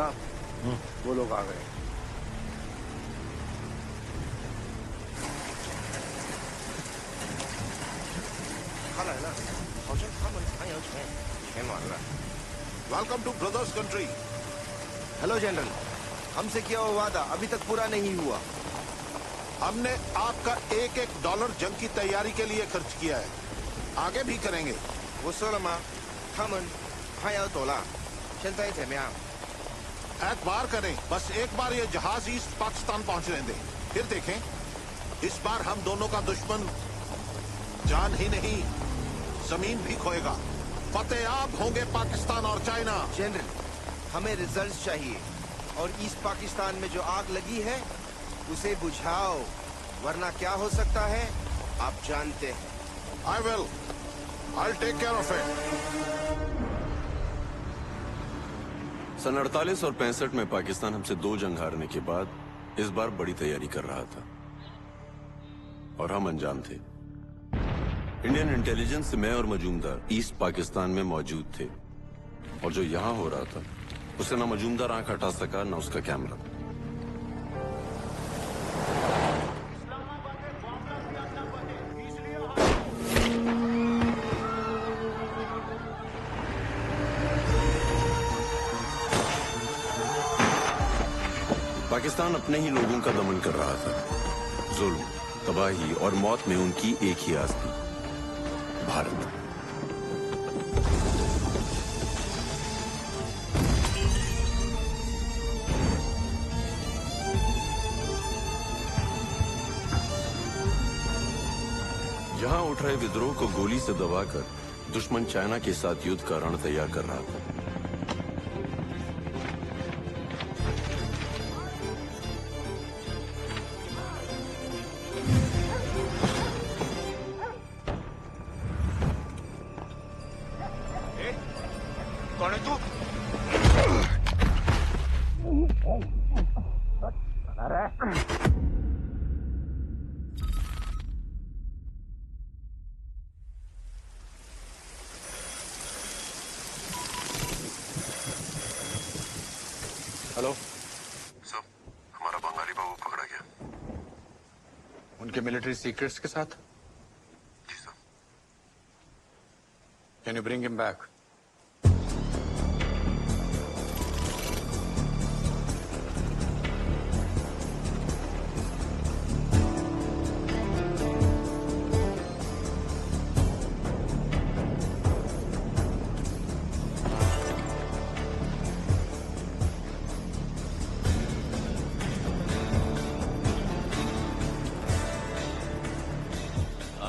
जनाब, वो लोग आ गए। Welcome two brothers country. Hello general, हमसे किया हुआ वादा अभी तक पूरा नहीं हुआ। हमने आपका एक एक डॉलर जंग की तैयारी के लिए खर्च किया है, आगे भी करेंगे। 我说了吗？他们还要走了，现在怎么样？ एतबार करें, बस एक बार ये जहाज ईस्ट पाकिस्तान पहुंचने दें, फिर देखें। इस बार हम दोनों का दुश्मन जान ही नहीं, जमीन भी खोएगा। फतेहाब होंगे पाकिस्तान और चाइना। जनरल, हमें रिजल्ट्स चाहिए और ईस्ट पाकिस्तान में जो आग लगी है उसे बुझाओ, वरना क्या हो सकता है आप जानते हैं। I will, I take care of it. सन 48 और 65 में पाकिस्तान हमसे 2 जंग हारने के बाद इस बार बड़ी तैयारी कर रहा था और हम अनजान थे। इंडियन इंटेलिजेंस से मैं और मजूमदार ईस्ट पाकिस्तान में मौजूद थे और जो यहां हो रहा था उसे ना मजूमदार आंख हटा सका ना उसका कैमरा। पाकिस्तान अपने ही लोगों का दमन कर रहा था। जुल्म, तबाही और मौत में उनकी एक ही आस थी, भारत। यहां उठ रहे विद्रोह को गोली से दबाकर दुश्मन चाइना के साथ युद्ध का रण तैयार कर रहा था। हेलो सब, हमारा बंगाली बाबू पकड़ा गया। उनके मिलिट्री सीक्रेट्स के साथ। जी sir. Can you bring him back?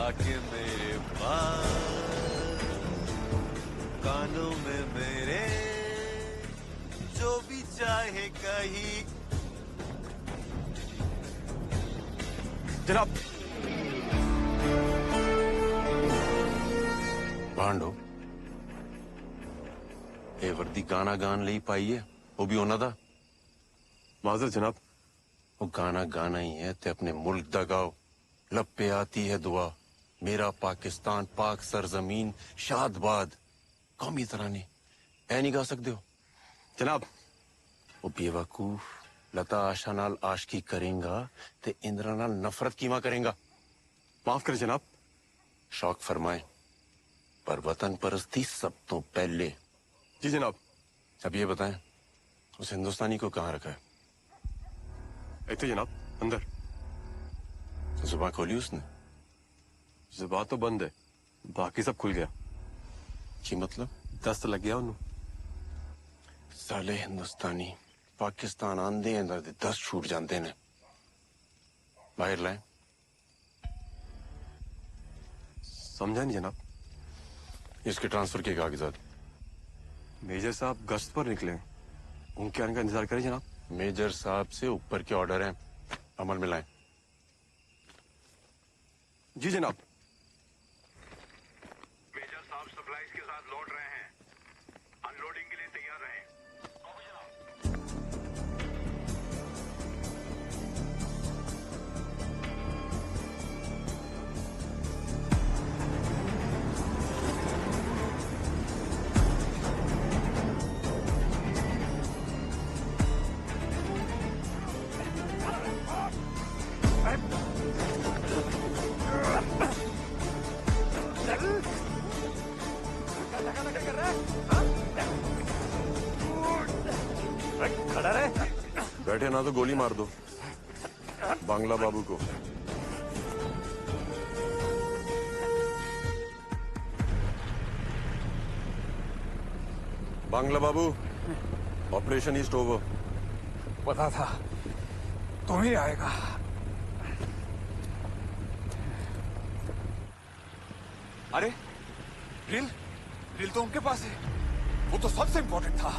आके मेरे पास, कानों में मेरे, जो भी चाहे कहीं। जनाब, भांडो ये वर्दी गाना गान ले पाई है, वो भी होना था। माजर जनाब। वो गाना गाना ही है ते अपने मुल्क दा गाओ। लब पे आती है दुआ, मेरा पाकिस्तान पाक सरजमीन शादबाद। कौमी तराने ऐ नहीं गा सकते हो जनाब। वो बेवकूफ लता आशा नाल आशकी करेंगा ते इंद्रा नाल नफरत कीमा करेंगा। माफ करें जनाब। शौक फरमाए पर वतन परस्ती सब तो पहले। जी जनाब। अब ये बताएं, उस हिंदुस्तानी को कहाँ रखा है? ऐसे जनाब, अंदर। जुबान खोली उसने? जुबान तो बंद है, बाकी सब खुल गया। की मतलब? दस्त लग गया उन्होंने। साले हिंदुस्तानी पाकिस्तान आंदे हैं दर्द 10 छूट जाते ने। बाहर लाए। समझा नहीं जनाब। इसके ट्रांसफर के कागजात। मेजर साहब गश्त पर निकले, उनके आने का इंतजार करें जनाब। मेजर साहब से ऊपर के ऑर्डर हैं, अमल में लाएं। जी जनाब। मेजर साहब सप्लाईज के साथ लौट रहे हैं, अनलोडिंग के लिए तैयार रहें। बैठे ना तो गोली मार दो बांग्ला बाबू को। बांग्ला बाबू, ऑपरेशन ईस्ट ओवर। पता था तुम ही आएगा। अरे ड्रिल ड्रिल तो उनके पास है, वो तो सबसे इंपॉर्टेंट था।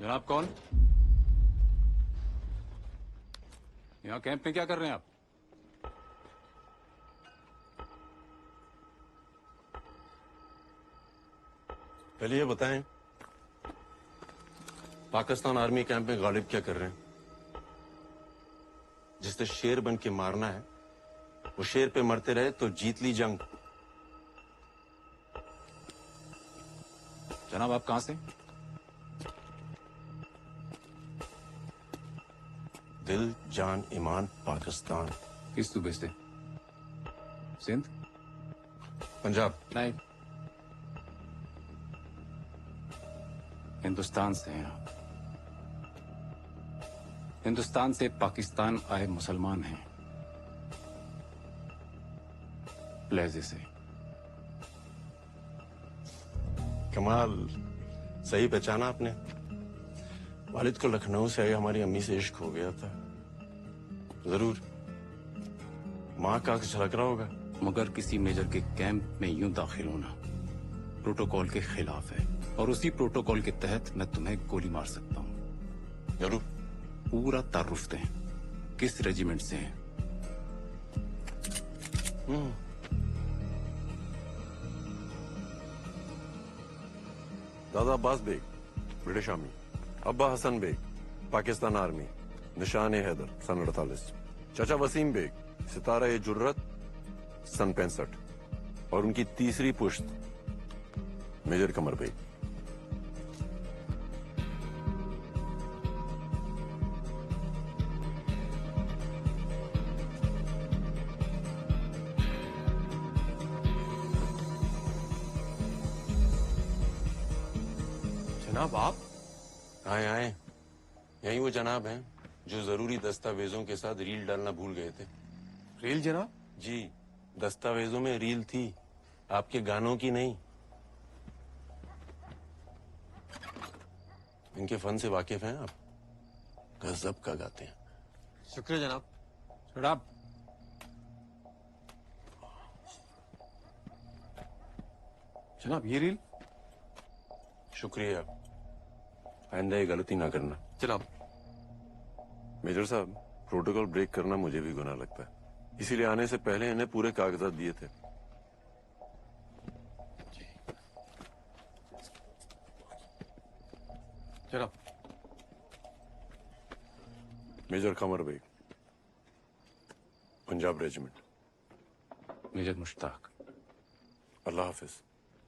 जनाब कौन? यहाँ कैंप में क्या कर रहे हैं आप? पहले ये बताएं, पाकिस्तान आर्मी कैंप में गालिब क्या कर रहे हैं? जिससे शेर बन के मारना है वो शेर पे मरते रहे तो जीत ली जंग। जनाब आप कहां से? दिल जान ईमान पाकिस्तान। किस सूबे से? सिंध? पंजाब। नहीं, हिंदुस्तान से हैं आप। हिंदुस्तान से पाकिस्तान आए मुसलमान हैं, लहजे से। कमाल, सही पहचाना आपने। वालिद को लखनऊ से आई हमारी अम्मी से इश्क हो गया था। जरूर माँ का आंख झलक रहा होगा। मगर किसी मेजर के कैंप में यूं दाखिल होना प्रोटोकॉल के खिलाफ है, और उसी प्रोटोकॉल के तहत मैं तुम्हें गोली मार सकता हूं। जरूर। पूरा तारुफ दें, किस रेजिमेंट से हैं? दादा अब्बास बेग, ब्रिटिश आर्मी। अब्बा हसन बेग, पाकिस्तान आर्मी, निशान हैदर, सन 48। चाचा वसीम बेग, सितारा ए जुर्रत, सन 65। और उनकी तीसरी पुश्त मेजर कमर बेग। जनाब आप? आए आए, यही वो जनाब हैं जो जरूरी दस्तावेजों के साथ रील डालना भूल गए थे। रील जनाब? जी, दस्तावेजों में रील थी, आपके गानों की नहीं। इनके फन से वाकिफ हैं आप? गजब का गाते हैं। शुक्रिया जनाब। जनाब जनाब ये रील? शुक्रिया, आइंदा ये गलती ना करना। जनाब मेजर साहब, प्रोटोकॉल ब्रेक करना मुझे भी गुनाह लगता है, इसीलिए आने से पहले इन्हें पूरे कागजात दिए थे। जनाब। Major Qamar Baig, Punjab regiment. Major Mushtaq. अल्लाह हाफिज।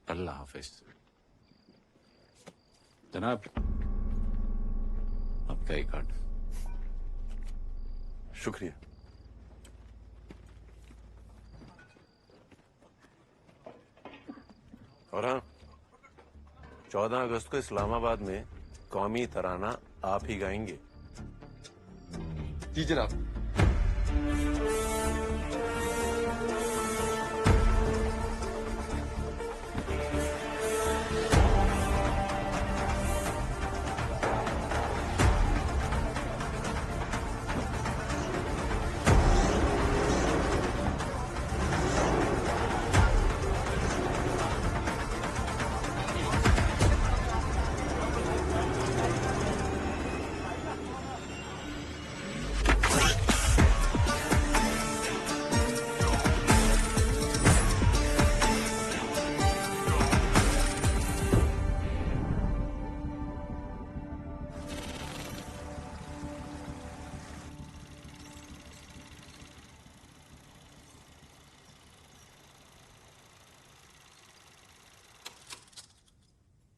अल्लाह हाफिज। जनाब आपका एक कार्ड। शुक्रिया। और हाँ, 14 अगस्त को इस्लामाबाद में कौमी तराना आप ही गाएंगे। जी जनाब।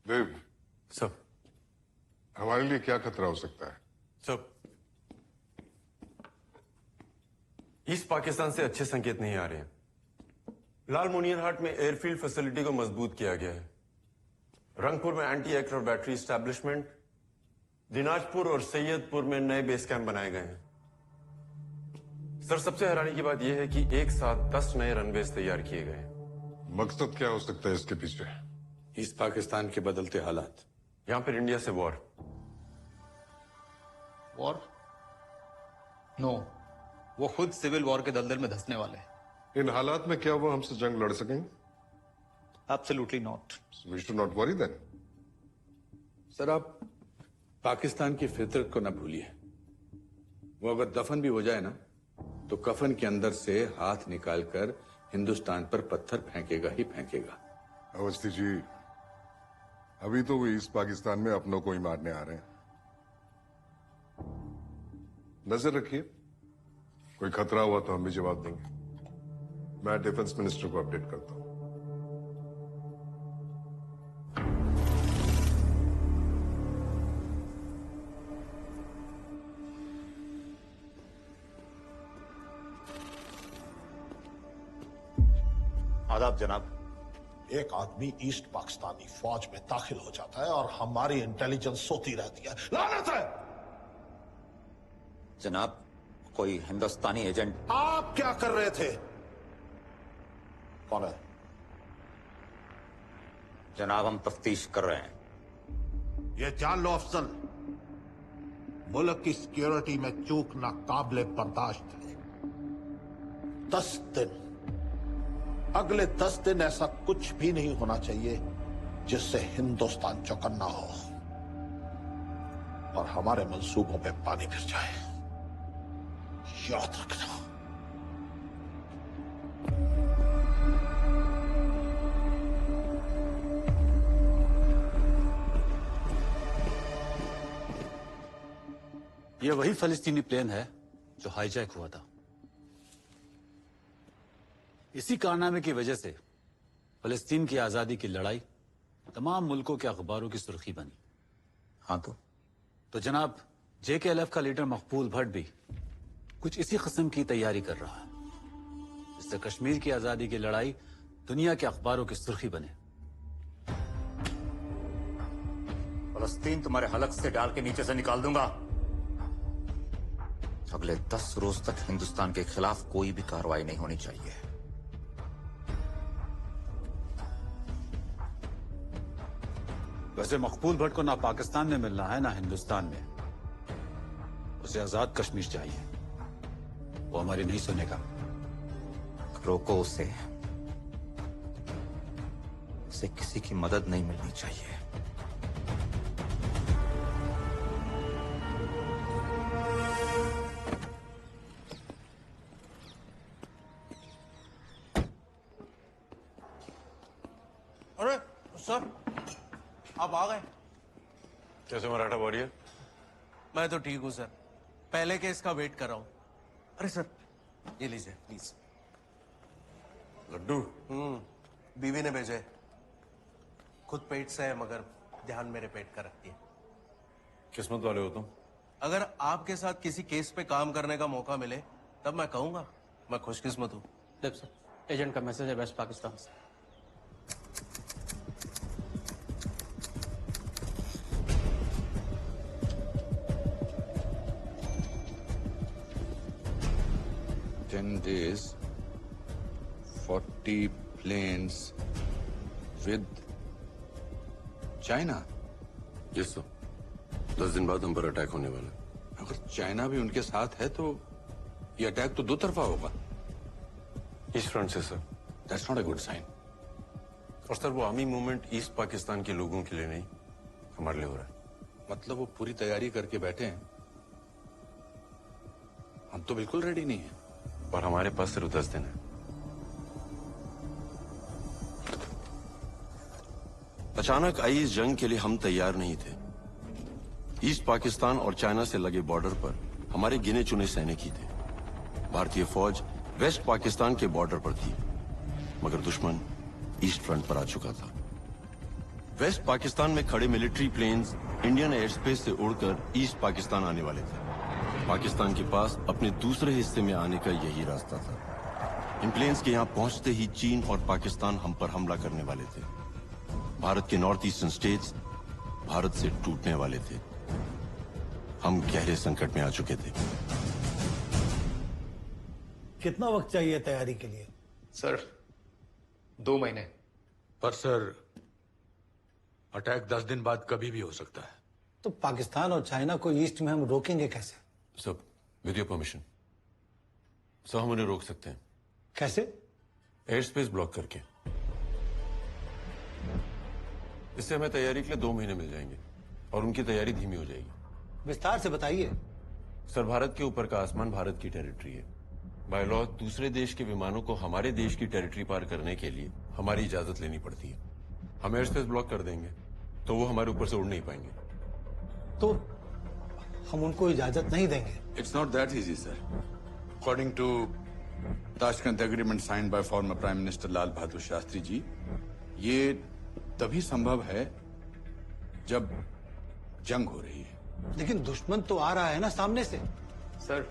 देव, सब हमारे लिए क्या खतरा हो सकता है? सब ईस्ट पाकिस्तान से अच्छे संकेत नहीं आ रहे हैं। लाल मोनियर हाट में एयरफील्ड फैसिलिटी को मजबूत किया गया है। रंगपुर में anti aircraft battery establishment, Dinajpur और सैयदपुर में नए बेस कैंप बनाए गए हैं। सर, सबसे हैरानी की बात यह है कि एक साथ 10 नए रनवेज तैयार किए गए हैं। मकसद क्या हो सकता है इसके पीछे? ईस्ट पाकिस्तान के बदलते हालात, यहां पर इंडिया से वॉर। वॉर? नो, वो खुद सिविल वॉर के दलदल में धंसने वाले हैं। इन हालात में क्या वो हमसे जंग लड़ सकेंगे? Absolutely not. We should not worry then. Sir, आप पाकिस्तान की फितरत को न भूलिए। वो अगर दफन भी हो जाए ना, तो कफन के अंदर से हाथ निकालकर हिंदुस्तान पर पत्थर फेंकेगा ही फेंकेगा। अवस्थी जी, अभी तो वो ईस्ट पाकिस्तान में अपनों को ही मारने आ रहे हैं। नजर रखिए, कोई खतरा हुआ तो हम भी जवाब देंगे। मैं डिफेंस मिनिस्टर को अपडेट करता हूं। आदाब जनाब। एक आदमी ईस्ट पाकिस्तानी फौज में दाखिल हो जाता है और हमारी इंटेलिजेंस सोती रहती है। लानत है! जनाब, कोई हिंदुस्तानी एजेंट। आप क्या कर रहे थे? कौन है? जनाब, हम तफ्तीश कर रहे हैं। ये जान लो अफसल, मुल्क की सिक्योरिटी में चूक नाकाबिले बर्दाश्त है। 10 दिन, अगले 10 दिन ऐसा कुछ भी नहीं होना चाहिए जिससे हिंदुस्तान चौकन्ना हो और हमारे मंसूबों पे पानी फिर जाए। याद रखना। ये वही फलस्तीनी प्लेन है जो हाईजैक हुआ था। इसी कारनामे की वजह से फलस्तीन की आजादी की लड़ाई तमाम मुल्कों के अखबारों की सुर्खी बनी। हाँ तो जनाब, JKLF का लीडर मकबूल भट्ट भी कुछ इसी किस्म की तैयारी कर रहा है, जिससे कश्मीर की आजादी की लड़ाई दुनिया के अखबारों की सुर्खी बने। फलस्तीन तुम्हारे हलक से डाल के नीचे से निकाल दूंगा। अगले 10 रोज तक हिंदुस्तान के खिलाफ कोई भी कार्रवाई नहीं होनी चाहिए। वैसे मकबूल भट्ट को ना पाकिस्तान में मिलना है ना हिंदुस्तान में। उसे आजाद कश्मीर चाहिए। वो हमारी नहीं सुनेगा। रोको उसे। उसे किसी की मदद नहीं मिलनी चाहिए। अरे सर, आप आ गए। कैसे मराठा वॉरियर? मैं तो ठीक हूँ सर, पहले केस का वेट कर रहा हूँ। अरे सर, ये लीजिए प्लीज। लड्डू? बीवी ने भेजे। खुद पेट से है मगर ध्यान मेरे पेट का रखती है। किस्मत वाले हो तुम। अगर आपके साथ किसी केस पे काम करने का मौका मिले तब मैं कहूंगा मैं खुशकिस्मत हूँ। सर, एजेंट का मैसेज है वेस्ट पाकिस्तान से। 10 days, 40 planes with China. Yes sir, 10 दिन बाद हम पर अटैक होने वाला है। अगर चाइना भी उनके साथ है तो ये अटैक तो दो तरफा होगा। ईस्ट फ्रंट से sir. That's not a good sign. और सर वो आर्मी मूवमेंट ईस्ट पाकिस्तान के लोगों के लिए नहीं, हमारे लिए हो रहा है। मतलब वो पूरी तैयारी करके बैठे हैं, हम तो बिल्कुल रेडी नहीं हैं। और हमारे पास सिर्फ 10 दिन है। अचानक आई इस जंग के लिए हम तैयार नहीं थे। ईस्ट पाकिस्तान और चाइना से लगे बॉर्डर पर हमारे गिने चुने सैनिक ही थे। भारतीय फौज वेस्ट पाकिस्तान के बॉर्डर पर थी, मगर दुश्मन ईस्ट फ्रंट पर आ चुका था। वेस्ट पाकिस्तान में खड़े military planes Indian air space से उड़कर ईस्ट पाकिस्तान आने वाले थे। पाकिस्तान के पास अपने दूसरे हिस्से में आने का यही रास्ता था। इन प्लेन्स के यहाँ पहुंचते ही चीन और पाकिस्तान हम पर हमला करने वाले थे। भारत के नॉर्थ ईस्टर्न स्टेट्स भारत से टूटने वाले थे। हम गहरे संकट में आ चुके थे। कितना वक्त चाहिए तैयारी के लिए? सर 2 महीने। पर सर अटैक 10 दिन बाद कभी भी हो सकता है। तो पाकिस्तान और चाइना को ईस्ट में हम रोकेंगे कैसे? सब विद योर परमिशन सर, हम उन्हें रोक सकते हैं। कैसे? एयर स्पेस ब्लॉक करके। इससे हमें तैयारी के लिए 2 महीने मिल जाएंगे और उनकी तैयारी धीमी हो जाएगी। विस्तार से बताइए। सर, भारत के ऊपर का आसमान भारत की टेरिटरी है। बाय लॉ दूसरे देश के विमानों को हमारे देश की टेरिटरी पार करने के लिए हमारी इजाजत लेनी पड़ती है। हम एयर स्पेस ब्लॉक कर देंगे तो वो हमारे ऊपर से उड़ नहीं पाएंगे। तो हम उनको इजाजत नहीं देंगे? It's not that easy sir. According to Tashkent agreement signed by former prime minister Lal Bahadur Shastri ji, ये तभी संभव है जब जंग हो रही है। लेकिन दुश्मन तो आ रहा है ना सामने से। सर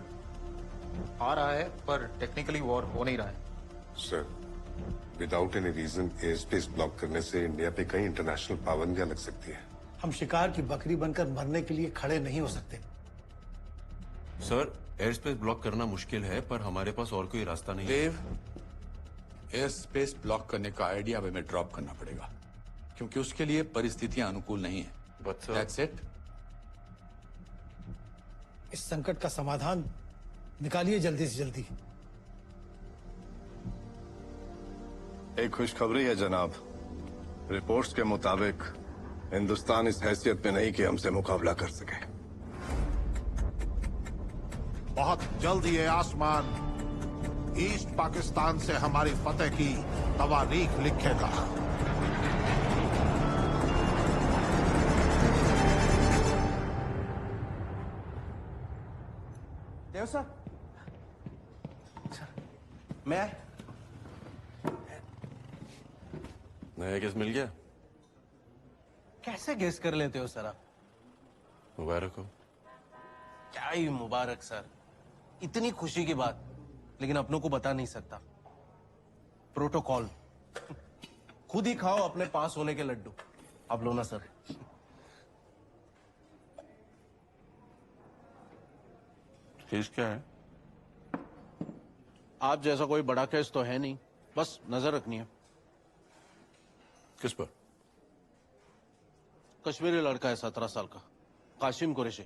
आ रहा है पर टेक्निकली वॉर हो नहीं रहा है। Sir, without any reason air space block करने से इंडिया पे कई इंटरनेशनल पाबंदियां लग सकती है। हम शिकार की बकरी बनकर मरने के लिए खड़े नहीं हो सकते। सर, एयर स्पेस ब्लॉक करना मुश्किल है पर हमारे पास और कोई रास्ता नहीं है। देव, एयर स्पेस ब्लॉक करने का आइडिया अब हमें ड्रॉप करना पड़ेगा क्योंकि उसके लिए परिस्थितियां अनुकूल नहीं है। But That's it. इस संकट का समाधान निकालिए जल्दी से जल्दी। एक खुशखबरी है जनाब। रिपोर्ट्स के मुताबिक हिंदुस्तान इस हैसियत में नहीं कि हमसे मुकाबला कर सके। बहुत जल्द ये आसमान ईस्ट पाकिस्तान से हमारी फतेह की तवारीख लिखेगा। देव सर, मैं नया केस मिल गया? कैसे गेस कर लेते हो सर आप? मुबारक हो। क्या ही मुबारक सर, इतनी खुशी की बात, लेकिन अपनों को बता नहीं सकता। प्रोटोकॉल। खुद ही खाओ अपने पास होने के लड्डू। अब लो ना सर। केस क्या है? आप जैसा कोई बड़ा केस तो है नहीं, बस नजर रखनी है। किस पर? कश्मीरी लड़का है 17 साल का, कासिम कुरैशी।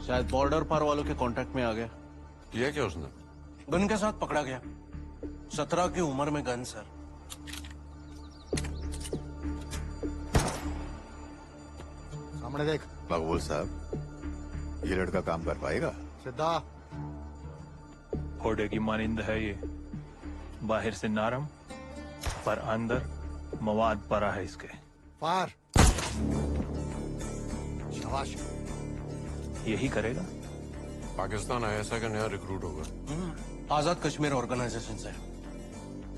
शायद बॉर्डर पार वालों के कांटेक्ट में आ गया। किया क्या उसने? गन के साथ पकड़ा गया। 17 की उम्र में गन सर। सामने देख। मकबूल साहब, ये लड़का काम कर पाएगा? सिद्धा। घोड़े की मानिंद है ये, बाहर से नरम पर अंदर मवाद परा है इसके। पार। शाबाश। यही करेगा। पाकिस्तान आईएसआई का नया रिक्रूट होगा। आजाद कश्मीर ऑर्गेनाइजेशन से।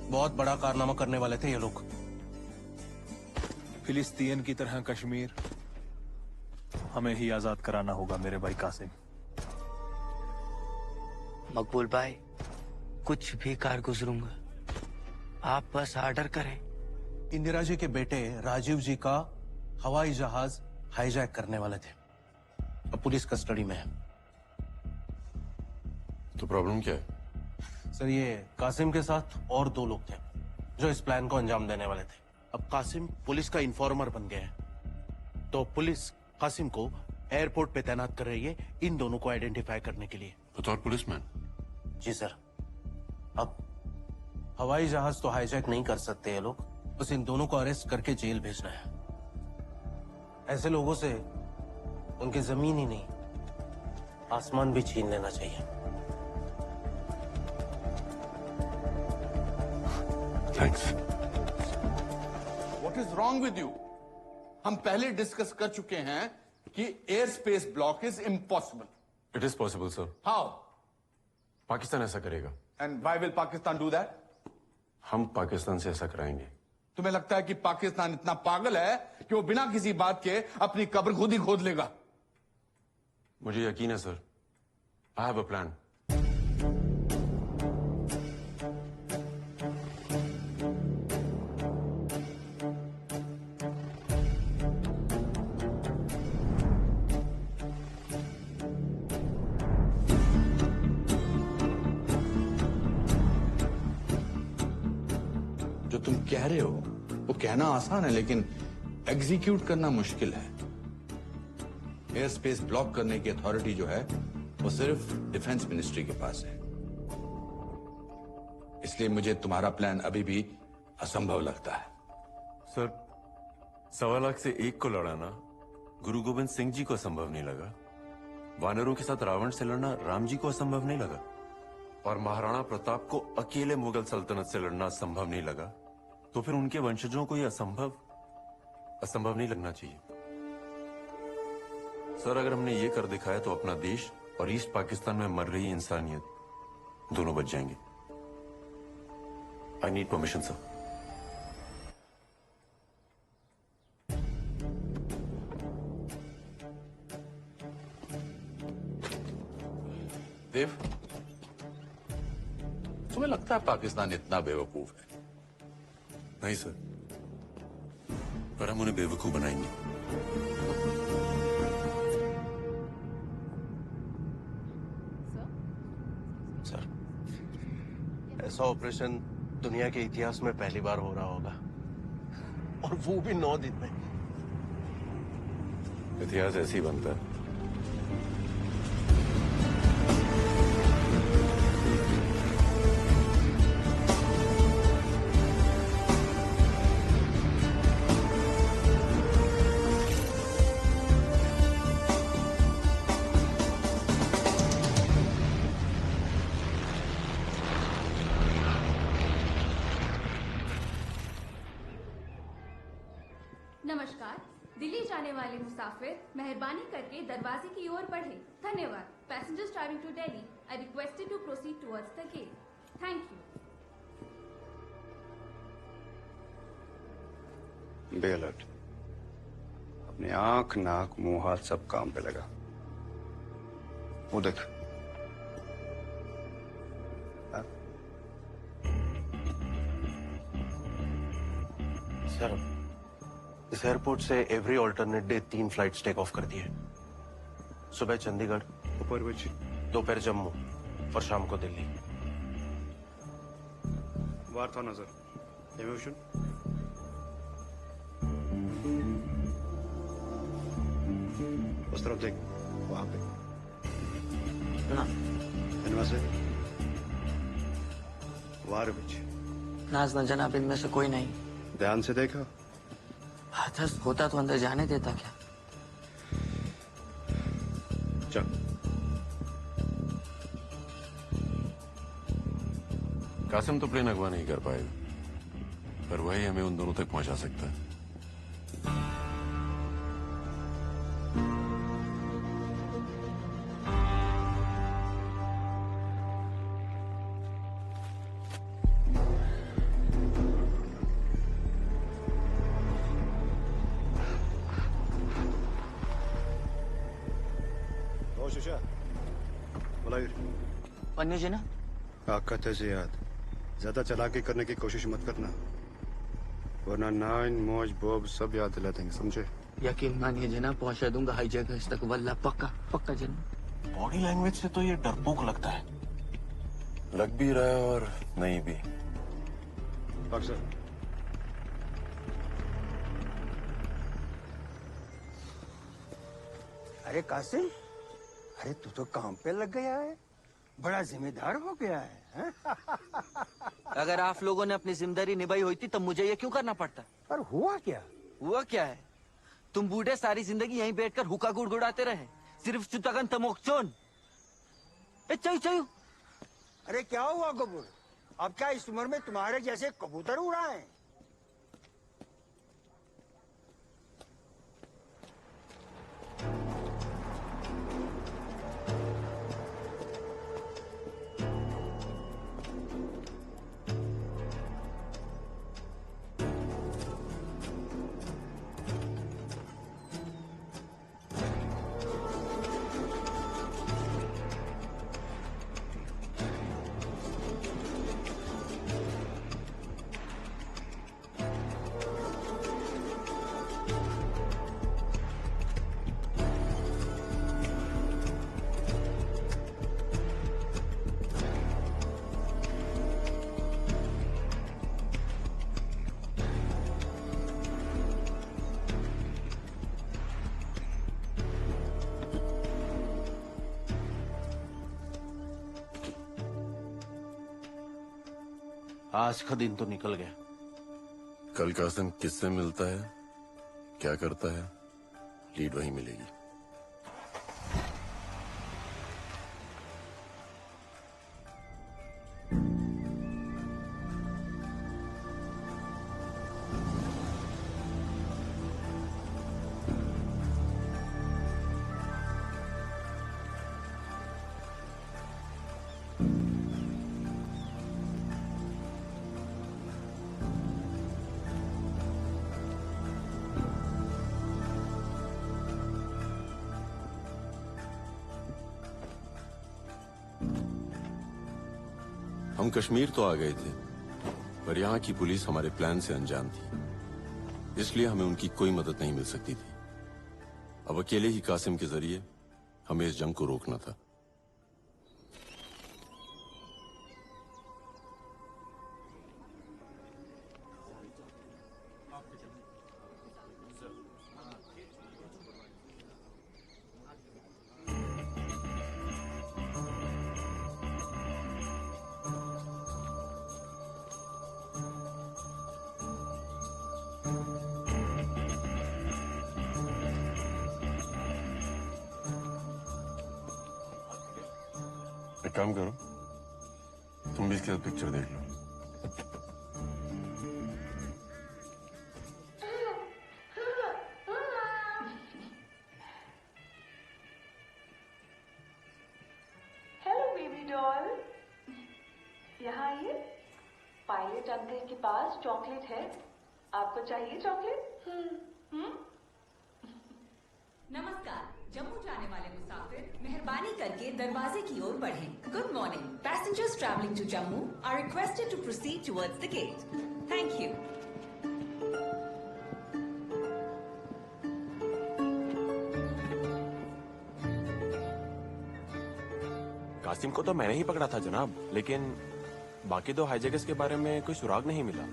बहुत बड़ा कारनामा करने वाले थे ये लोग। फिलिस्तीन की तरह कश्मीर हमें ही आजाद कराना होगा मेरे भाई कासिम। मकबूल भाई, कुछ भी कार गुजरूंगा, आप बस ऑर्डर करें, इंदिरा जी के बेटे राजीव जी का हवाई जहाज हाईजैक करने वाले थे। अब पुलिस कस्टडी में है। तो प्रॉब्लम क्या है? सर, ये कासिम के साथ और 2 लोग थे जो इस प्लान को अंजाम देने वाले थे। अब कासिम पुलिस का इन्फॉर्मर बन गया है, तो पुलिस कासिम को एयरपोर्ट पे तैनात कर रही है इन दोनों को आइडेंटिफाई करने के लिए। बतौर पुलिसमैन? जी सर। अब हवाई जहाज तो हाईजैक नहीं कर सकते ये लोग, बस इन दोनों को अरेस्ट करके जेल भेजना है। ऐसे लोगों से उनकी जमीन ही नहीं, आसमान भी छीन लेना चाहिए। Thanks. What is wrong with you? हम पहले डिस्कस कर चुके हैं कि air space block is impossible. It is possible sir. How? Pakistan ऐसा करेगा। And why will Pakistan do that? हम पाकिस्तान से ऐसा कराएंगे। तुम्हें लगता है कि पाकिस्तान इतना पागल है कि वो बिना किसी बात के अपनी कब्र खुद ही खोद लेगा? मुझे यकीन है sir. I have a plan. जो तुम कह रहे हो वो कहना आसान है, लेकिन एग्जीक्यूट करना मुश्किल है। एयर स्पेस ब्लॉक करने की अथॉरिटी जो है वो सिर्फ डिफेंस मिनिस्ट्री के पास है। इसलिए मुझे तुम्हारा प्लान अभी भी असंभव लगता है। सर, 1.25 लाख से 1 को लड़ाना गुरु गोविंद सिंह जी को असंभव नहीं लगा। वानरों के साथ रावण से लड़ना राम जी को असंभव नहीं लगा। और महाराणा प्रताप को अकेले मुगल सल्तनत से लड़ना संभव नहीं लगा, तो फिर उनके वंशजों को यह असंभव नहीं लगना चाहिए। सर, अगर हमने ये कर दिखाया तो अपना देश और ईस्ट पाकिस्तान में मर रही इंसानियत दोनों बच जाएंगे। I need permission sir. Dev, तुम्हें लगता है पाकिस्तान इतना बेवकूफ है? नहीं सर, पर हम उन्हें बेवकूफ बनाएंगे। सर, ऐसा ऑपरेशन दुनिया के इतिहास में पहली बार हो रहा होगा, और वो भी 9 दिन में। इतिहास ऐसे ही बनता है। नमस्कार। दिल्ली जाने वाले मुसाफिर मेहरबानी करके दरवाजे की ओर बढ़े। धन्यवाद। Passengers travelling to Delhi are requested to proceed towards the gate. Thank you. Be alert. अपने आंख, नाक, मुंह, हाथ सब काम पे लगा। वो देख। सर, इस एयरपोर्ट से every alternate day 3 flights take off कर दिए। सुबह चंडीगढ़, दोपहर जम्मू और शाम को दिल्ली। वार्ता नजर इमोशन उस तरफ देख, वहां पे इनमें से वारविच। नाज न जनाब, इनमें से कोई नहीं। ध्यान से देखा? हाथस होता तो अंदर जाने देता क्या? चल। कासिम तो प्लेन अगवा नहीं कर पाएगा, पर वही हमें उन दोनों तक पहुंचा सकता है। पन्नू जी ना, आग का तेज याद, ज्यादा चालाकी करने की कोशिश मत करना। वरना नाइन मौज बोब सब याद दिला देंगे, समझे? यकीन मानिए जनाब, पहुंचा दूंगा हाई जगह तक, वल्ला पक्का पक्का जनाब। बॉडी लैंग्वेज से तो ये डरपोक लगता है। लग भी रहा है और नहीं भी। अक्सर अरे कासिम, अरे तू तो काम पे लग गया है, बड़ा जिम्मेदार हो गया है। अगर आप लोगों ने अपनी जिम्मेदारी निभाई हुई थी तब मुझे ये क्यों करना पड़ता? पर हुआ क्या? हुआ क्या है? तुम बूढ़े सारी जिंदगी यहीं बैठकर हुक्का गुड़गुड़ाते रहे, सिर्फ चुतगन तमोक्चोन। चयू अरे क्या हुआ कबूर? अब क्या इस उम्र में तुम्हारे जैसे कबूतर उड़ाएं? आज का दिन तो निकल गया। कल कासिम किससे मिलता है, क्या करता है, लीड वहीं मिलेगी। हम कश्मीर तो आ गए थे, पर यहाँ की पुलिस हमारे प्लान से अनजान थी, इसलिए हमें उनकी कोई मदद नहीं मिल सकती थी। अब अकेले ही कासिम के जरिए हमें इस जंग को रोकना था। एक काम करो, तुम भी इसके साथ पिक्चर देख लो। हेलो बेबी डॉल, यहाँ आइए। पायलट अंकल के पास चॉकलेट है, आपको चाहिए चॉकलेट? नमस्कार, जम्मू जाने वाले मुसाफिर मेहरबानी करके दरवाजे की ओर बढ़ें। Good morning, passengers travelling to Jammu are requested to proceed towards the gate. Thank you. Qasim को तो मैंने ही पकड़ा था जनाब, लेकिन बाकी दो हाईजैकर्स के बारे में कोई सुराग नहीं मिला।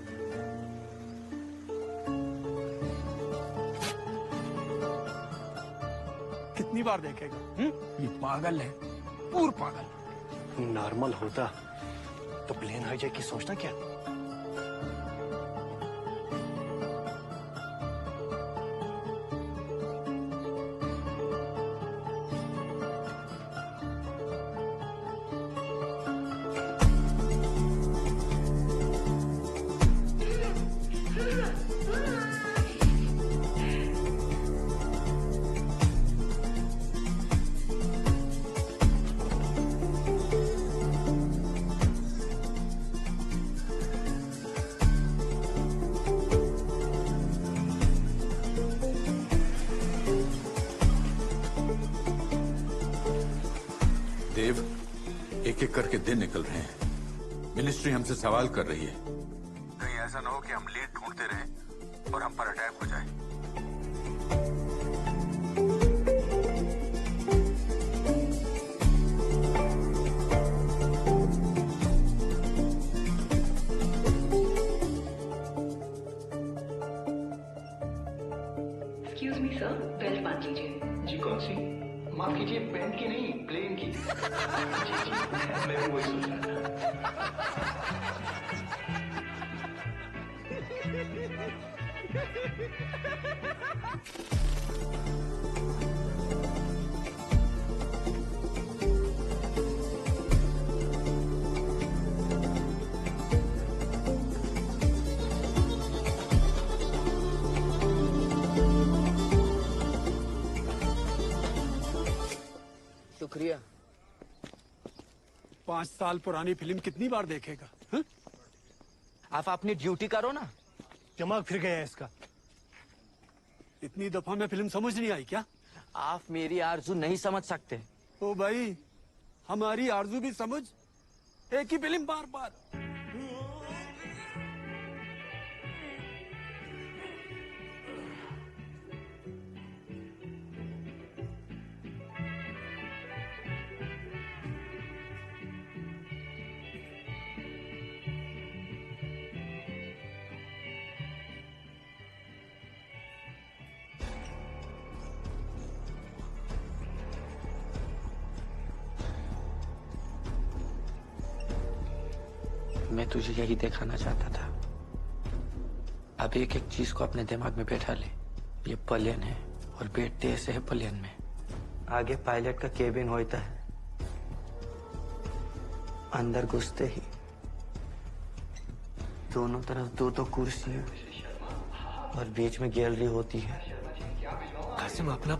कितनी बार देखेगा? ये पागल है, पूर्ण पागल। नॉर्मल होता तो प्लेन हाईजैक की सोचना क्या? देव, एक एक करके दिन निकल रहे हैं। मिनिस्ट्री हमसे सवाल कर रही है। कहीं ऐसा ना हो कि हम लीड ढूंढते रहें और हम पर अटैक हो जाए। एक्सक्यूज मी सर, बेल्ट बांध लीजिए। जी कौन सी? माफ कीजिए, पेन की नहीं, प्लेन की। जी जी, मैं भी वही सोच रहा था। शुक्रिया। 5 साल पुरानी फिल्म कितनी बार देखेगा? हा? आप अपनी ड्यूटी करो ना। दिमाग फिर गया इसका। इतनी दफा में फिल्म समझ नहीं आई क्या? आप मेरी आरजू नहीं समझ सकते। ओ भाई, हमारी आरजू भी समझ। एक ही फिल्म बार बार। मैं तुझे यही दिखाना चाहता था। अब एक एक चीज को अपने दिमाग में बैठा ले। ये प्लेन है और बैठते ऐसे है प्लेन में। आगे पायलट का केबिन होता है। अंदर घुसते ही दोनों तरफ दो दो कुर्सियां और बीच में गैलरी होती है। कासिम, अपना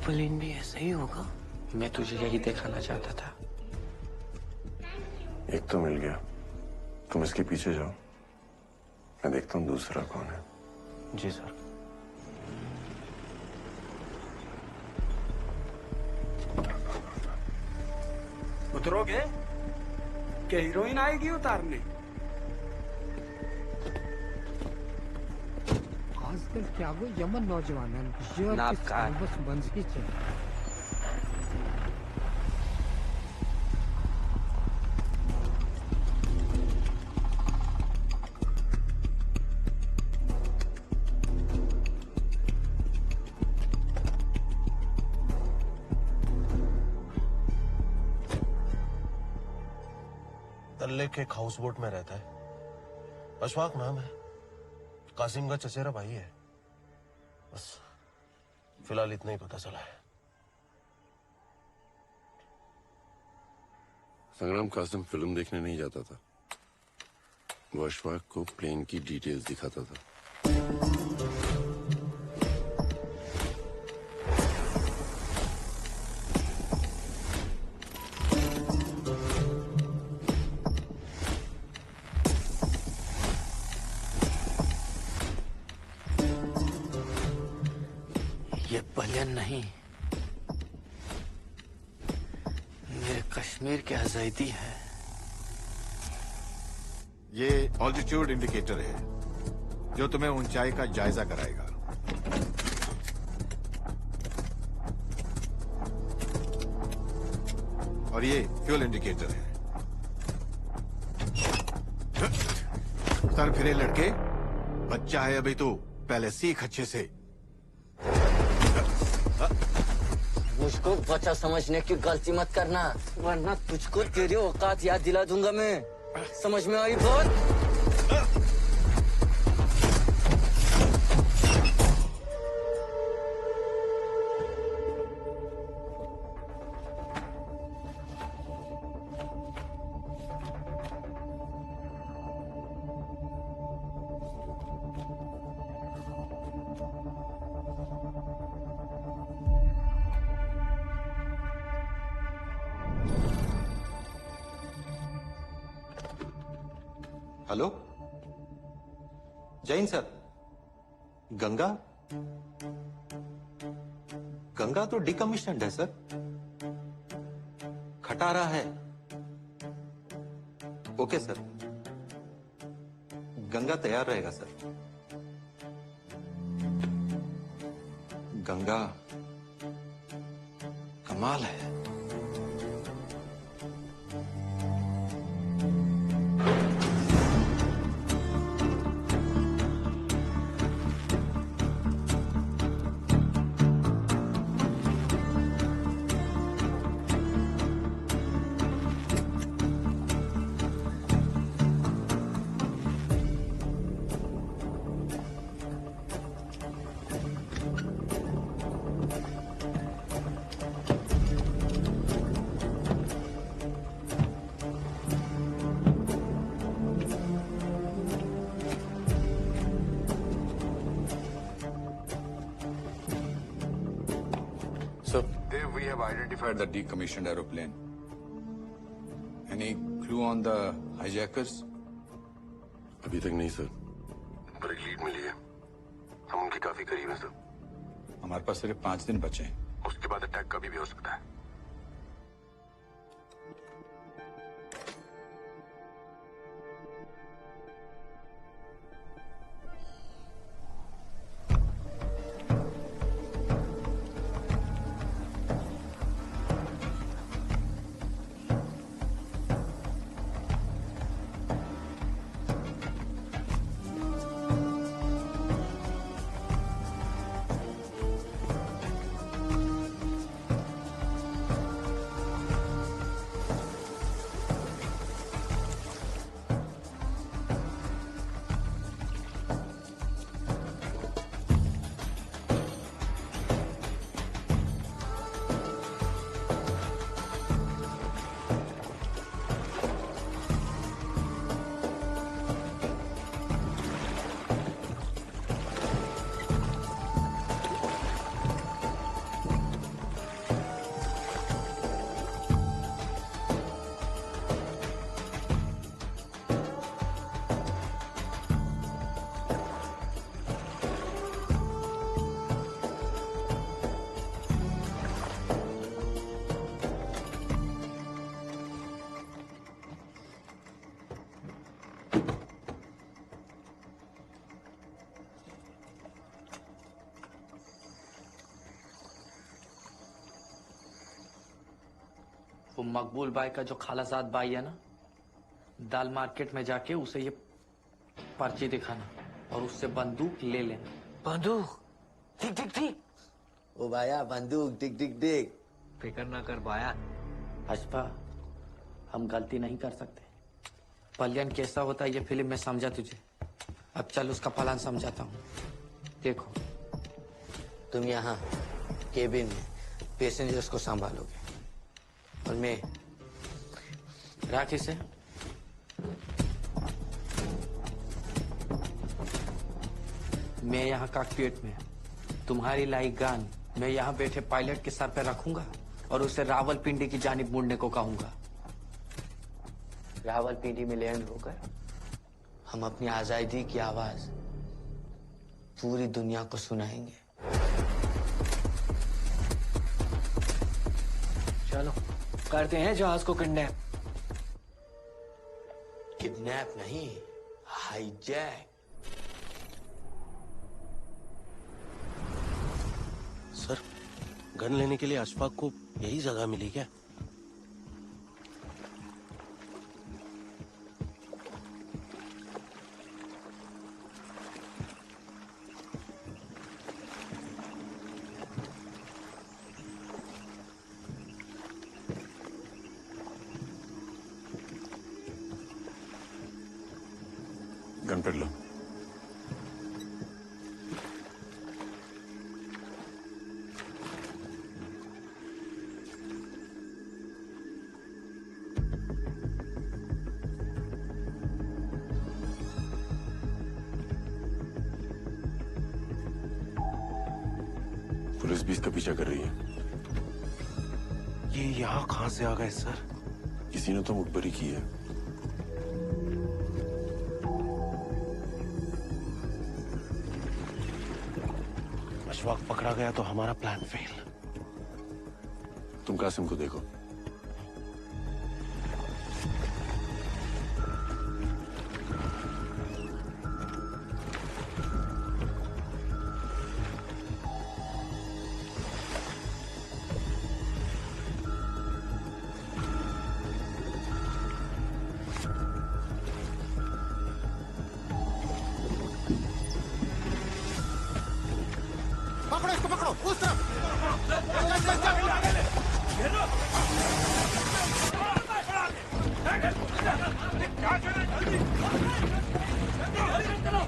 प्लेन भी ऐसा ही होगा। मैं तुझे यही दिखाना चाहता था। एक तो मिल गया, तुम इसके पीछे जाओ, मैं देखता हूँ दूसरा कौन है। जी सर। उतरोगे क्या? हीरोइन आएगी उतारने। आजकल क्या वो यमन नौजवान बस बंजी चले। लेक एक हाउस बोट में रहता है। अशफाक नाम है। कासिम का चचेरा भाई है। बस फिलहाल इतना ही पता चला है। संग्राम कासिम फिल्म देखने नहीं जाता था, वो अशफाक को प्लेन की डिटेल्स दिखाता था। ये प्लेन नहीं, मेरे कश्मीर की आजादी है। ये ऑल्टीट्यूड इंडिकेटर है जो तुम्हें ऊंचाई का जायजा कराएगा। और ये फ्यूल इंडिकेटर है। सर फिरे लड़के, बच्चा है अभी तू, पहले सीख अच्छे से। मुझको बच्चा समझने की गलती मत करना, वरना तुझको तेरी औकात याद दिला दूंगा मैं। समझ में आई बात? हेलो जैन सर, गंगा गंगा तो डिकमीशन्ड है सर, खटारा है। ओके सर, गंगा तैयार रहेगा सर। गंगा कमाल है। Dave, we have identified the decommissioned aeroplane. Any clue on the hijackers? अभी तक नहीं सर, पर एक लीड मिली है। हम उनके काफी करीब हैं सर। हमारे पास सिर्फ 5 दिन बचे हैं। उसके बाद अटैक कभी भी हो सकता है। वो मकबूल भाई का जो खालाजाद भाई है ना, दाल मार्केट में जाके उसे ये पर्ची दिखाना और उससे बंदूक ले लेना। बंदूक? ठीक ठीक ठीक। ओ भाया बंदूक टिक टिक टिक। फिक्र ना कर भाया। अशफा, हम गलती नहीं कर सकते। पलियन कैसा होता है ये फिल्म में समझा तुझे। अब चल उसका प्लान समझाता हूँ। देखो, तुम यहाँ केबिन में पैसेंजर्स को संभालोगे और मैं राखी से मैं यहाँ कॉकपिट में तुम्हारी लाई गन मैं यहाँ बैठे पायलट के सर पे रखूंगा और उसे रावलपिंडी की जानिब मुड़ने को कहूंगा। रावलपिंडी में लैंड होकर हम अपनी आजादी की आवाज पूरी दुनिया को सुनाएंगे। चलो करते हैं जहाज को किडनैप। किडनैप नहीं, हाईजैक। सर, गन लेने के लिए अशफाक को यही जगह मिली क्या? गन पकड़ लो। पुलिस भी इसका पीछा कर रही है। ये यहाँ कहाँ से आ गए सर? किसी ने तो मुखबरी की है। अशफाक पकड़ा गया तो हमारा प्लान फेल। तुम कासिम को देखो। उस तरफ।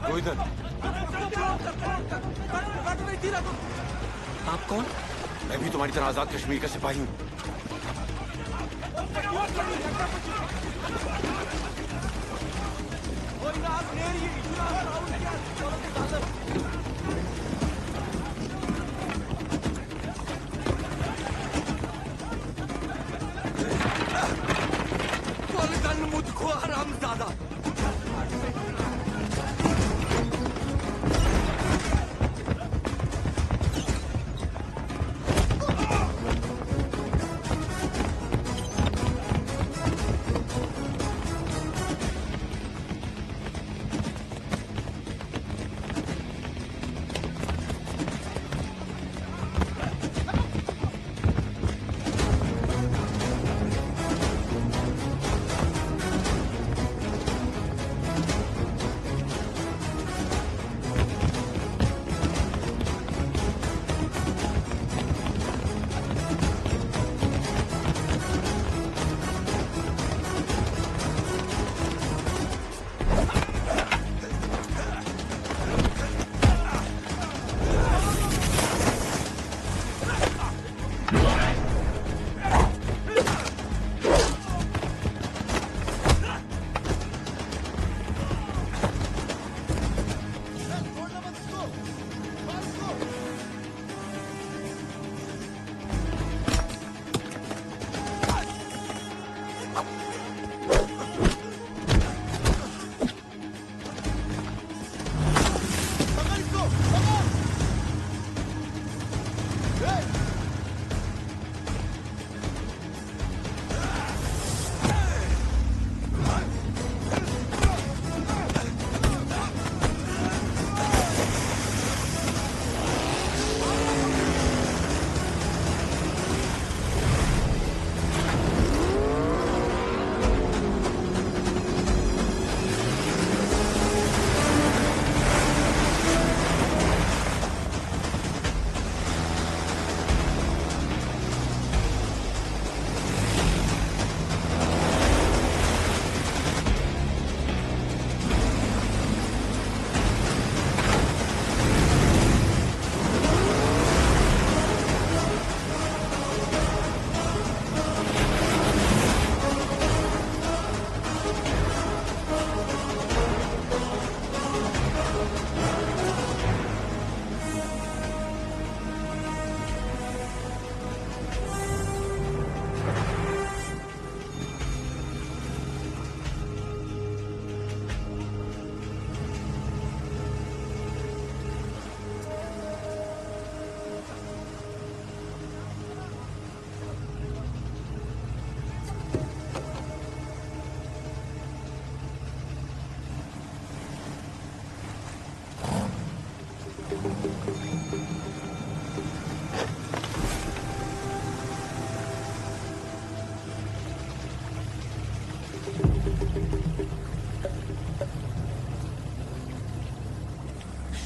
वो इधर। आप कौन? मैं भी तुम्हारी तरह आजाद कश्मीर का सिपाही हूँ।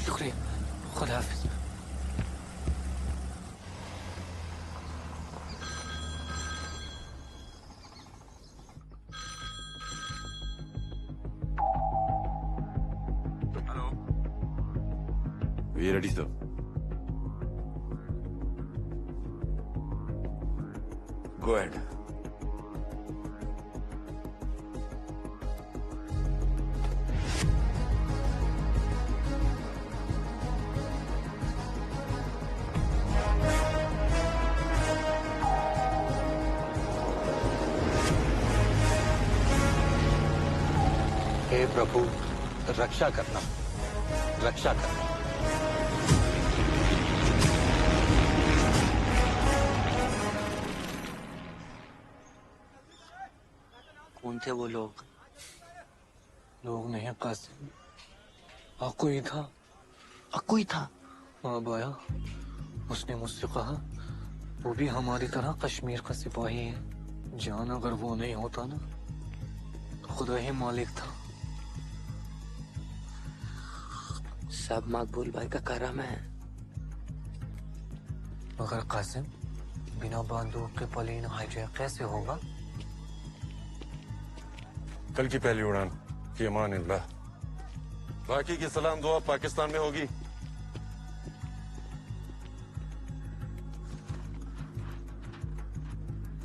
शुक्रिया, खुदा हाफिज। We ready, sir? Go ahead. हे प्रभु, रक्षा करना, रक्षा करना। कौन थे वो लोग? लोग नहीं कासिम, अक्कू ही था। अक्कू ही था? हाँ बाया, उसने मुझसे कहा वो भी हमारी तरह कश्मीर का सिपाही है। जान अगर वो नहीं होता ना तो खुदा ही मालिक था। सब मकबूल भाई का करम है। मगर कासिम, बिना बंदूक के प्लेन हाईजैक कैसे होगा? कल की पहली उड़ान की अमान अल्लाह। बाकी की सलाम दुआ पाकिस्तान में होगी।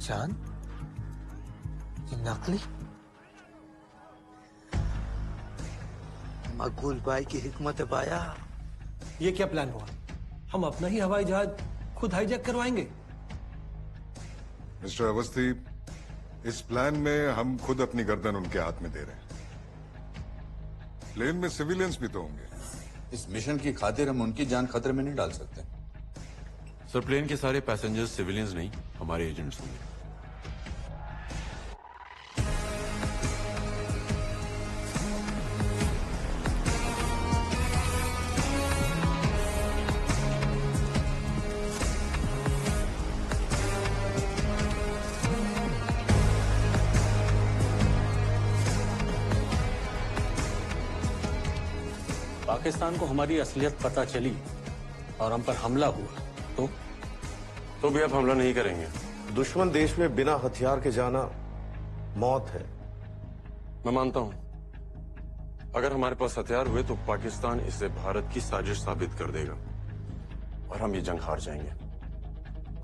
जान, ये नकली? मकबूल भाई की हिकमत बाया। ये क्या प्लान हुआ? हम अपना ही हवाई जहाज खुद हाईजैक करवाएंगे? मिस्टर अवस्थी, इस प्लान में हम खुद अपनी गर्दन उनके हाथ में दे रहे हैं। प्लेन में सिविलियंस भी तो होंगे। इस मिशन की खातिर हम उनकी जान खतरे में नहीं डाल सकते। सर, प्लेन के सारे पैसेंजर्स सिविलियंस नहीं, हमारे एजेंट्स होंगे। पाकिस्तान को हमारी असलियत पता चली और हम पर हमला हुआ तो भी अब हमला नहीं करेंगे। दुश्मन देश में बिना हथियार के जाना मौत है। मैं मानता हूं, अगर हमारे पास हथियार हुए तो पाकिस्तान इसे भारत की साजिश साबित कर देगा और हम ये जंग हार जाएंगे।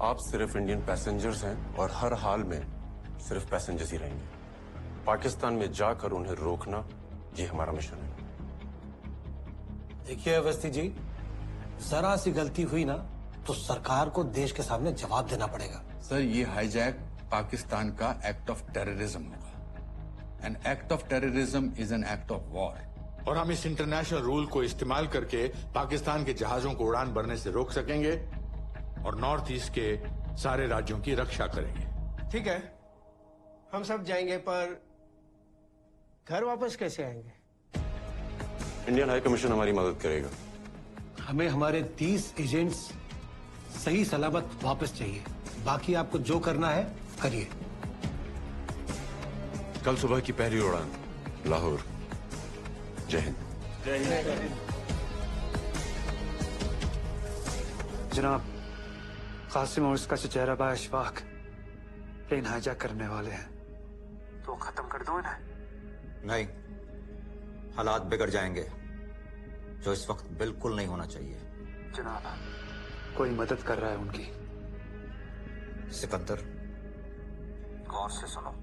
आप सिर्फ इंडियन पैसेंजर्स हैं और हर हाल में सिर्फ पैसेंजर्स ही रहेंगे। पाकिस्तान में जाकर उन्हें रोकना, ये हमारा मिशन है। देखिए अवस्थी जी, जरा सी गलती हुई ना तो सरकार को देश के सामने जवाब देना पड़ेगा। सर, ये हाईजैक पाकिस्तान का एक्ट ऑफ टेररिज्म होगा। An act of terrorism is an act of war. और हम इस इंटरनेशनल रूल को इस्तेमाल करके पाकिस्तान के जहाजों को उड़ान भरने से रोक सकेंगे और नॉर्थ ईस्ट के सारे राज्यों की रक्षा करेंगे। ठीक है, हम सब जाएंगे, पर घर वापस कैसे आएंगे? इंडियन हाई कमीशन हमारी मदद करेगा। हमें हमारे 30 एजेंट्स सही सलामत वापस चाहिए। बाकी आपको जो करना है करिए। कल सुबह की पहली उड़ान लाहौर। जय हिंद। जनाब, कासिम और उसका चचेरा भाई अशफाक प्लेन हाईजैक करने वाले हैं, तो खत्म कर दो इन्हें। नहीं, हालात बिगड़ जाएंगे, जो इस वक्त बिल्कुल नहीं होना चाहिए। जनाब, कोई मदद कर रहा है उनकी। सिकंदर, गौर से सुनो,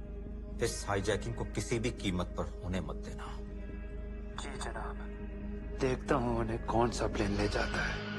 इस हाईजैकिंग को किसी भी कीमत पर होने मत देना। जी जनाब, देखता हूं उन्हें कौन सा प्लेन ले जाता है।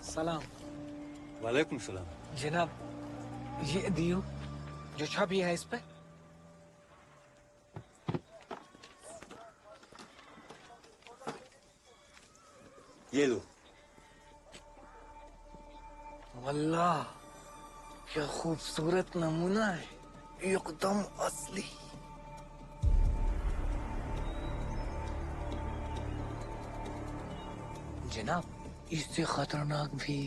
सलाम। वालेकुम सलाम। जनाब, ये दियो जो छवि है इस पे। ये लो। वल्लाह, क्या खूबसूरत नमूना है, एकदम असली। जनाब, इससे खतरनाक भी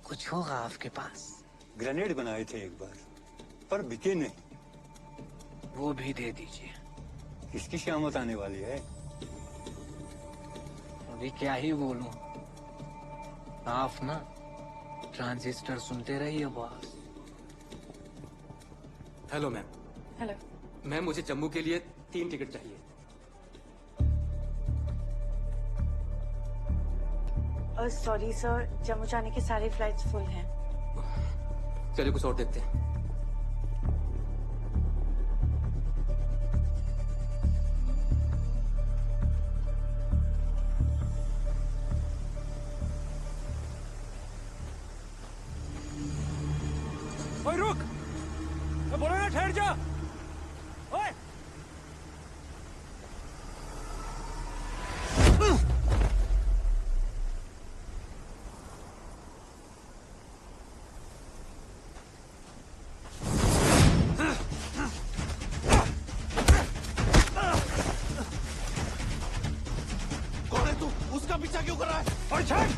कुछ होगा आपके पास? ग्रेनेड बनाए थे एक बार, पर बिके नहीं। वो भी दे दीजिए। किसकी शामत आने वाली है? अभी क्या ही बोलूं, साफ ना, ट्रांजिस्टर सुनते रहिए boss. Hello ma'am. Hello ma'am, मुझे जम्मू के लिए 3 टिकट चाहिए। सॉरी सर, जम्मू जाने की सारी फ्लाइट्स फुल हैं। चलिए कुछ और देखते हैं। ओए रुक, मैं बोला ना ठहर जा। ओए कौन है तू? उसका पीछा क्यों कर रहा है? और छड़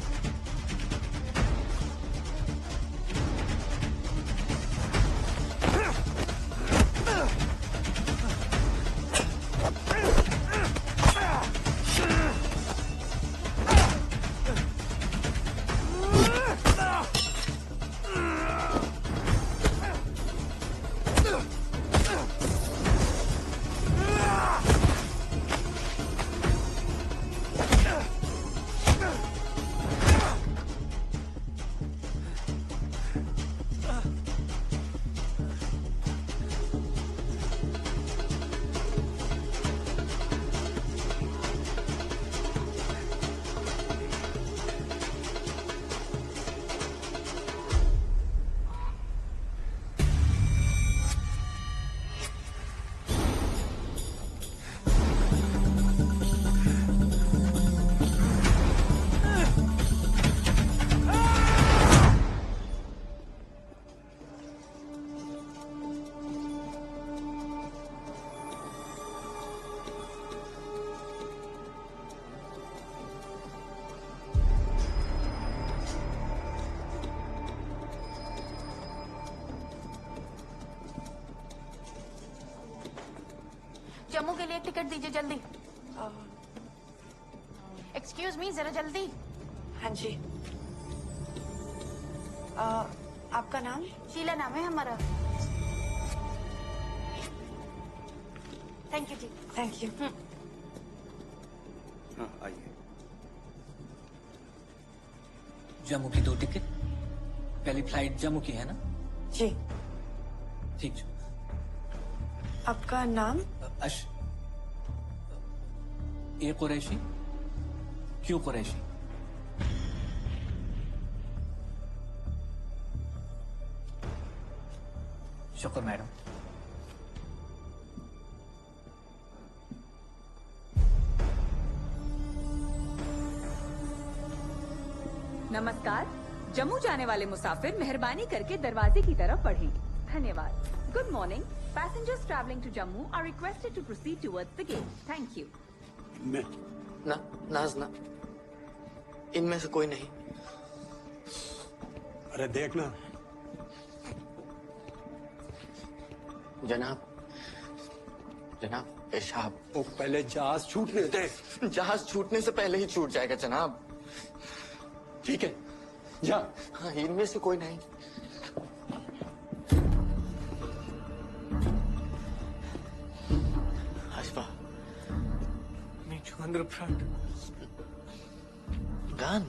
जम्मू के लिए टिकट दीजिए जल्दी। एक्सक्यूज मी, जरा जल्दी। हाँ जी। आपका नाम? शीला नाम है हमारा। Thank you ji. Thank you. हाँ आइए। जम्मू की 2 टिकट, पहली फ्लाइट जम्मू की है ना? जी। ठीक है। आपका नाम? ए कुरैशी, क्यों कुरैशी? शुक्र मैडम। नमस्कार, जम्मू जाने वाले मुसाफिर मेहरबानी करके दरवाजे की तरफ बढ़ें। धन्यवाद। Good morning. Passengers traveling to Jammu are requested to proceed towards the gate. Thank you. नाजना, इनमें से कोई नहीं। अरे देखना। जनाब, पेशाब। वो पहले जहाज छूटने दे। जहाज छूटने से पहले ही छूट जाएगा जनाब। ठीक है, जा। हाँ, इनमें से कोई नहीं। अंदर फ्रंट गान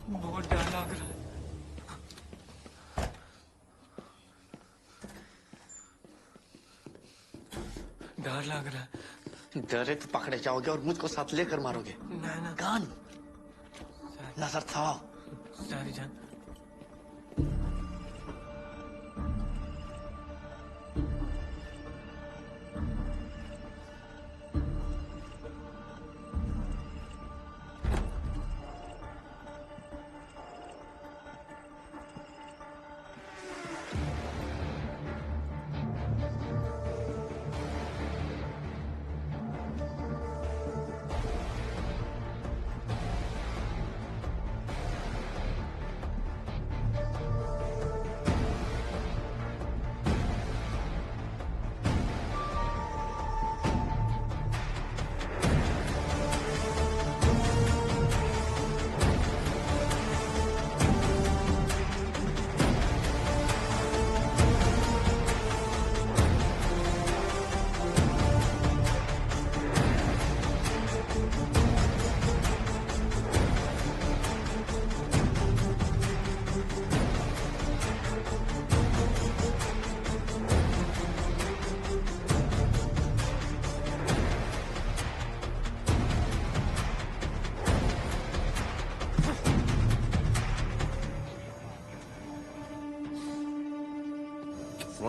बहुत डर लग रहा है। डर लग रहा है। डरे तो पकड़े जाओगे और मुझको साथ लेकर मारोगे। ना गान नजर था। सारी जान।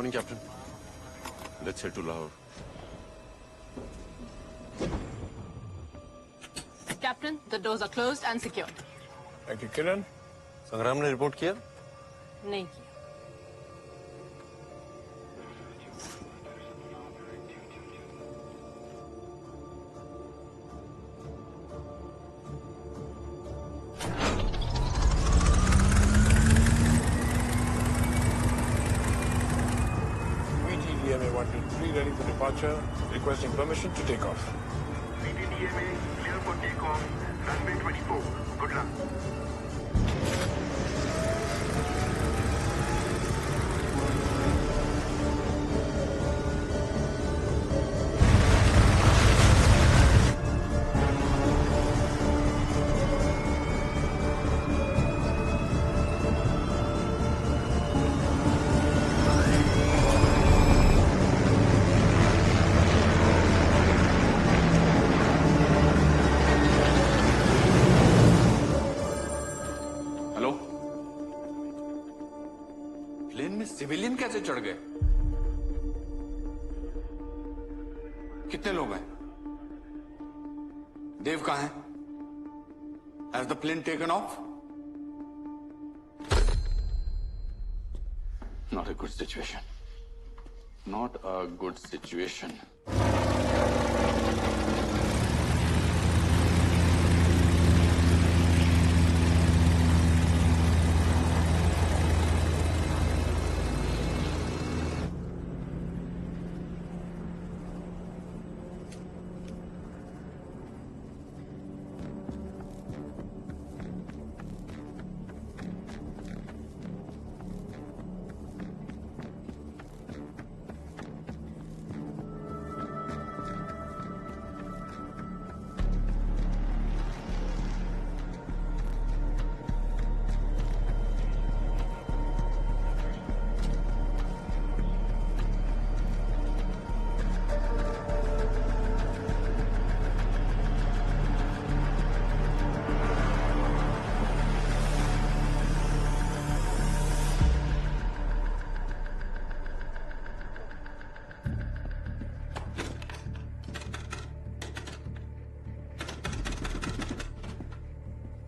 morning, Captain. Let's head to Lahore. Captain, the doors are closed and secured. Thank you, Kiran. संग्राम ने रिपोर्ट किया? नहीं किया। VTDMA 123 ready for departure, requesting permission to take off. VTDMA clear for takeoff, runway 24. Good luck. Civilian कैसे चढ़ गए? कितने लोग हैं? देव कहां है? Has the plane taken off? Not a good situation. Not a good situation.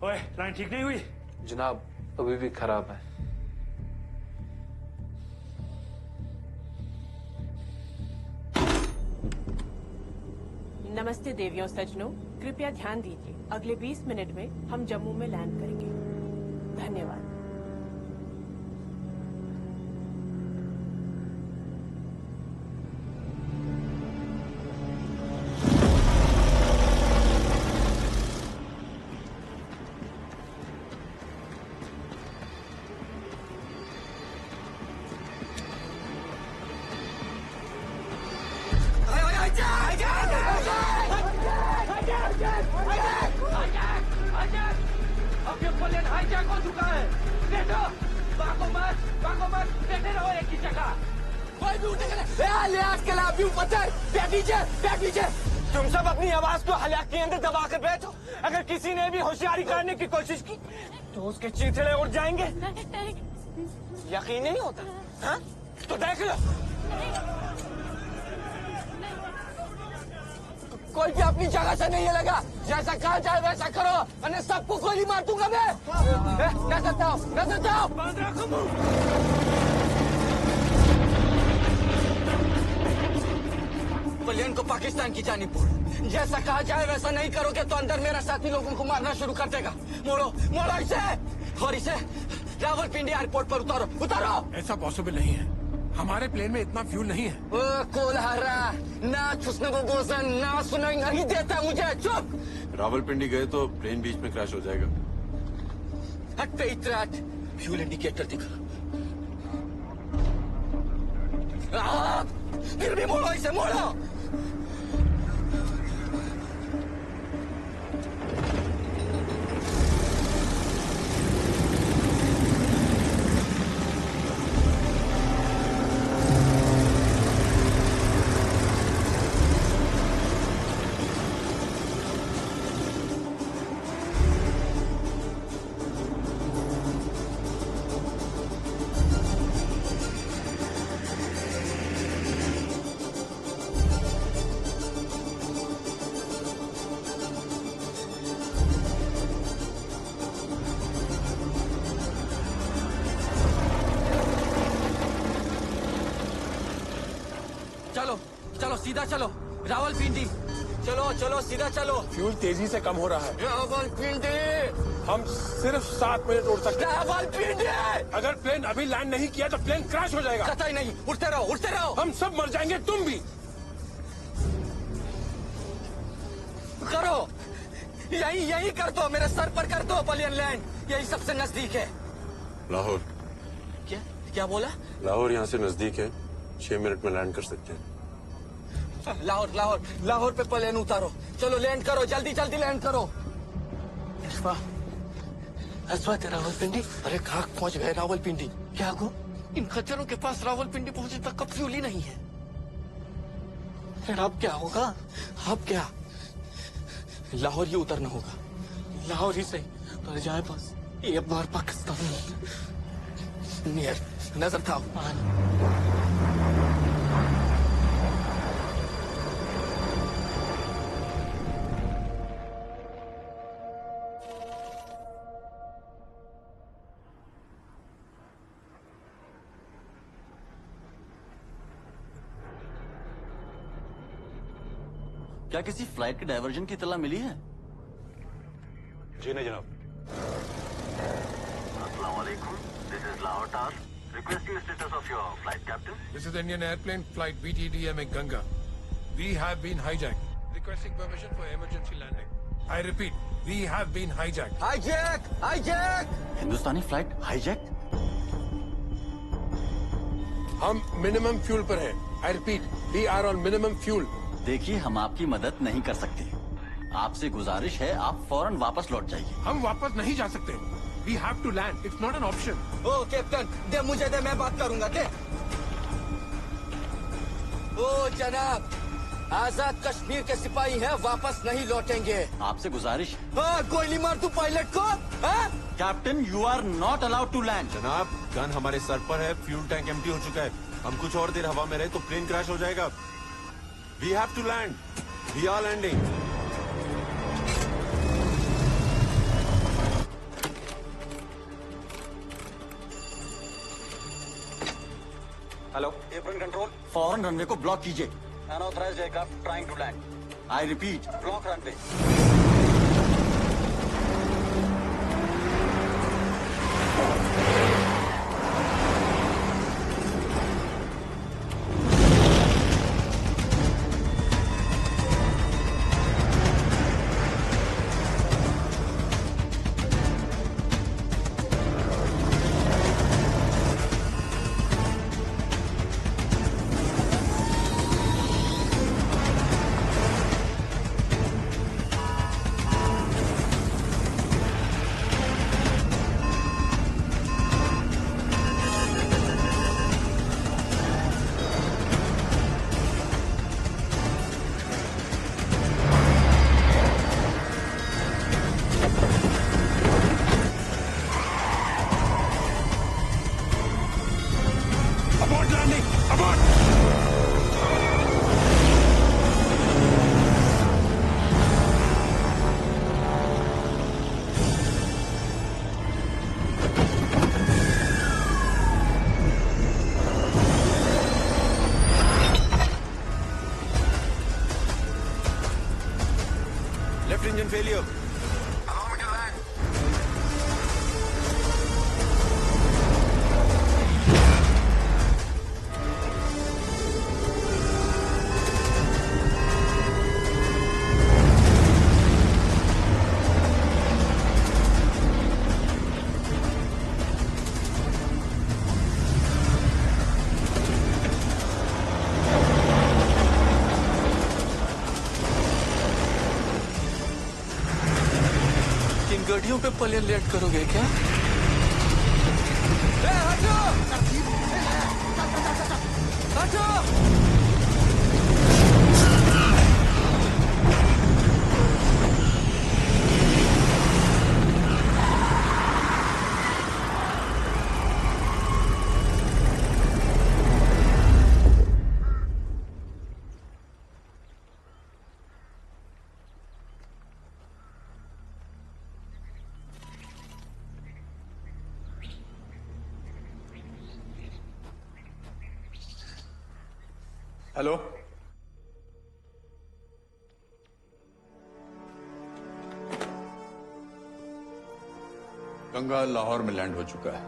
ओए, लाइन ठीक नहीं हुई? जनाब, अभी भी खराब है। नमस्ते देवियों सज्जनों, कृपया ध्यान दीजिए। अगले 20 मिनट में हम जम्मू में लैंड करेंगे। धन्यवाद। तुम सब अपनी आवाज को हलाक के अंदर दबा कर बैठो। अगर किसी ने भी होशियारी करने की कोशिश की तो उसके चीथड़े उड़ जाएंगे। यकीन नहीं होता? हाँ? तो देख लो। कोई भी अपनी जगह से नहीं लगा। जैसा कहा जाए वैसा करो, वरना सबको गोली मार दूंगा मैं। नजर जाओ, नजर जाओ। प्लेन को पाकिस्तान की जानिब मोड़ो। जैसा कहा जाए वैसा नहीं करोगे तो अंदर मेरा साथी लोगों को मारना शुरू कर देगा। मोड़ो, मोड़ो इसे और इसे रावलपिंडी एयरपोर्ट पर उतारो, उतारो। ऐसा पॉसिबल नहीं है, हमारे प्लेन में इतना फ्यूल नहीं है। कोलहारा ना छुसने को गोसन ना सुनाई नहीं देता मुझे। चुप। रावलपिंडी गए तो प्लेन बीच में क्रैश हो जाएगा। हट पे इतना फ्यूल इंडिकेटर दिखा। फिर भी मोड़ो इसे, मोड़ो। चलो चलो सीधा चलो रावलपिंडी। चलो चलो सीधा चलो। फ्यूल तेजी से कम हो रहा है। रावलपिंडी। हम सिर्फ 7 मिनट उड़ सकते हैं। रावलपिंडी। अगर प्लेन अभी लैंड नहीं किया तो प्लेन क्रैश हो जाएगा। कतई नहीं, उड़ते रहो उड़ते रहो। हम सब मर जाएंगे, तुम भी। करो, यही यही कर दो, मेरे सर पर कर दो पलियन लैंड, यही सबसे नजदीक है। लाहौर। क्या क्या बोला? लाहौर यहाँ से नजदीक है, 6 मिनट में लैंड कर सकते हैं। लाहौर लाहौर लाहौर पे प्लेन उतारो, चलो लैंड करो, जल्दी जल्दी लैंड करो। अस्वा रावलपिंडी। अरे कहाँ पहुंच गए रावलपिंडी? क्या हो? इन खच्चरों के पास रावलपिंडी पहुंचे तक का फ्यूल ही नहीं है। फिर अब क्या होगा? अब क्या? लाहौर ही उतरना होगा। लाहौर ही सही, पर जाए बस ये बार पाकिस्तान नियर नजर था। क्या किसी फ्लाइट के डायवर्जन की इत्तला मिली है? जी नहीं जनाब। Assalamu alaikum. This is Lahore TAR. Requesting the status of your flight, Captain. This is Indian airplane flight BTDM Ganga. We have been hijacked. Requesting permission for emergency landing. I repeat, we have been hijacked. Hijack hijack. Hindustani flight hijack? हम minimum fuel पर हैं। I repeat, we are on minimum fuel. देखिए, हम आपकी मदद नहीं कर सकते। आपसे गुजारिश है, आप फौरन वापस लौट जाइए। हम वापस नहीं जा सकते। We have to land. It's not an option. ओ कैप्टन, दे मुझे दे, मैं बात करूंगा। दे। ओ जनाब, आजाद कश्मीर के सिपाही हैं, वापस नहीं लौटेंगे। आपसे गुजारिश। हाँ, गोली मार तू पायलट को। हाँ? Captain, you are not allowed to land. जनाब, गन हमारे सर पर है, फ्यूल टैंक एम्प्टी हो चुका है। हम कुछ और देर हवा में रहे तो प्लेन क्रैश हो जाएगा। We have to land. We are landing. Hello, airplane control, फौरन रनवे को ब्लॉक कीजिए। Unauthorised aircraft trying to land. I repeat, block runway. engine failure. गाड़ियों पे प्लेन लैंड करोगे क्या? हटो! हटो! हेलो, गंगा लाहौर में लैंड हो चुका है।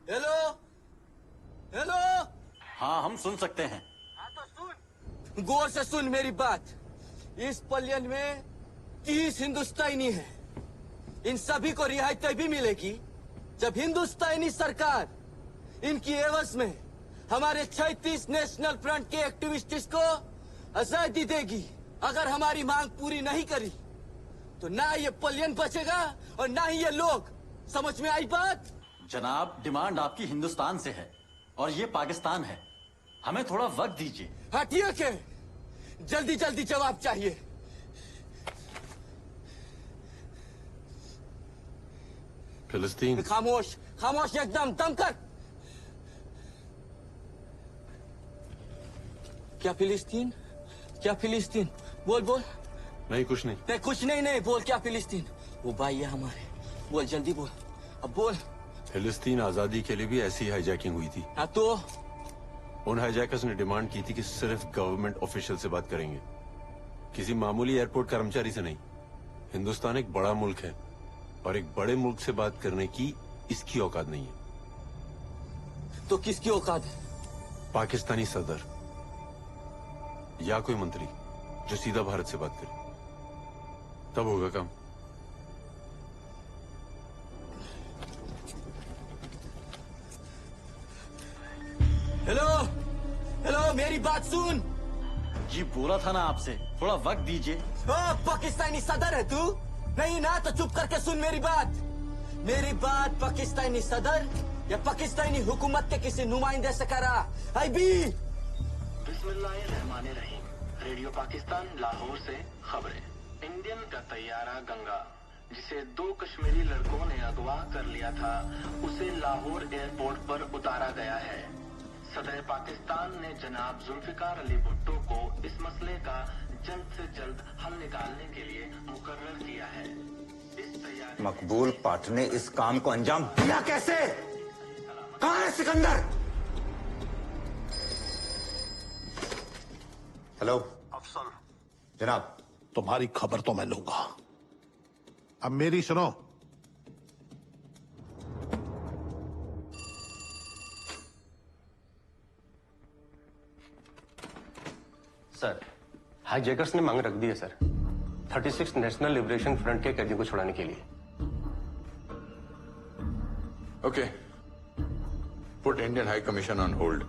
Hello hello. हाँ, हम सुन सकते हैं। गौर से सुन मेरी बात। इस पलियन में 30 हिंदुस्तानी है। इन सभी को रिहाई तभी मिलेगी जब हिंदुस्तानी सरकार इनकी एवज में हमारे 36 नेशनल फ्रंट के एक्टिविस्ट्स को आजादी देगी। अगर हमारी मांग पूरी नहीं करी तो ना ये पलियन बचेगा और ना ही ये लोग। समझ में आई बात? जनाब, डिमांड आपकी हिंदुस्तान से है और ये पाकिस्तान है। हमें थोड़ा वक्त दीजिए। हाँ ठीक है, जल्दी जल्दी जवाब चाहिए। फिलिस्तीन। खामोश खामोश, एकदम दम कर। क्या फिलिस्तीन? क्या फिलिस्तीन? बोल बोल। नहीं, कुछ नहीं। नहीं कुछ नहीं, नहीं बोल। क्या फिलिस्तीन? वो भाई है हमारे। बोल जल्दी बोल, अब बोल। फिलिस्तीन आजादी के लिए भी ऐसी हाईजैकिंग हुई थी। हाँ तो उन हाईजैकर्स ने डिमांड की थी कि सिर्फ गवर्नमेंट ऑफिशियल से बात करेंगे, किसी मामूली एयरपोर्ट कर्मचारी से नहीं। हिंदुस्तान एक बड़ा मुल्क है और एक बड़े मुल्क से बात करने की इसकी औकात नहीं है। तो किसकी औकात है? पाकिस्तानी सदर या कोई मंत्री जो सीधा भारत से बात करे, तब होगा काम। हेलो हेलो, मेरी बात सुन। जी बोला था ना आपसे, थोड़ा वक्त दीजिए। पाकिस्तानी सदर है तू? नहीं ना, तो चुप करके सुन मेरी बात। मेरी बात पाकिस्तानी सदर या पाकिस्तानी हुकूमत के किसी नुमाइंदे से करा। आई बी बिस्मिल्लाहिर्रहमानिर्रहीम। रेडियो पाकिस्तान लाहौर से खबरें। इंडियन का तैयारा गंगा, जिसे 2 कश्मीरी लड़कों ने अगवा कर लिया था, उसे लाहौर एयरपोर्ट पर उतारा गया है। सदर पाकिस्तान ने जनाब जुल्फिकार अली भुट्टो को इस मसले का जल्द से जल्द हल निकालने के लिए मुकर्रर किया है। इस तैयारी मकबूल पाठ ने इस काम को अंजाम दिया कैसे? कहाँ है सिकंदर? हेलो अफसर। जनाब, तुम्हारी खबर तो मैं लूंगा, अब मेरी सुनो। सर, हाईजैकर्स ने मांग रख दी है सर, 36 नेशनल लिबरेशन फ्रंट के कैदियों को छुड़ाने के लिए। Okay, put Indian high commission on hold,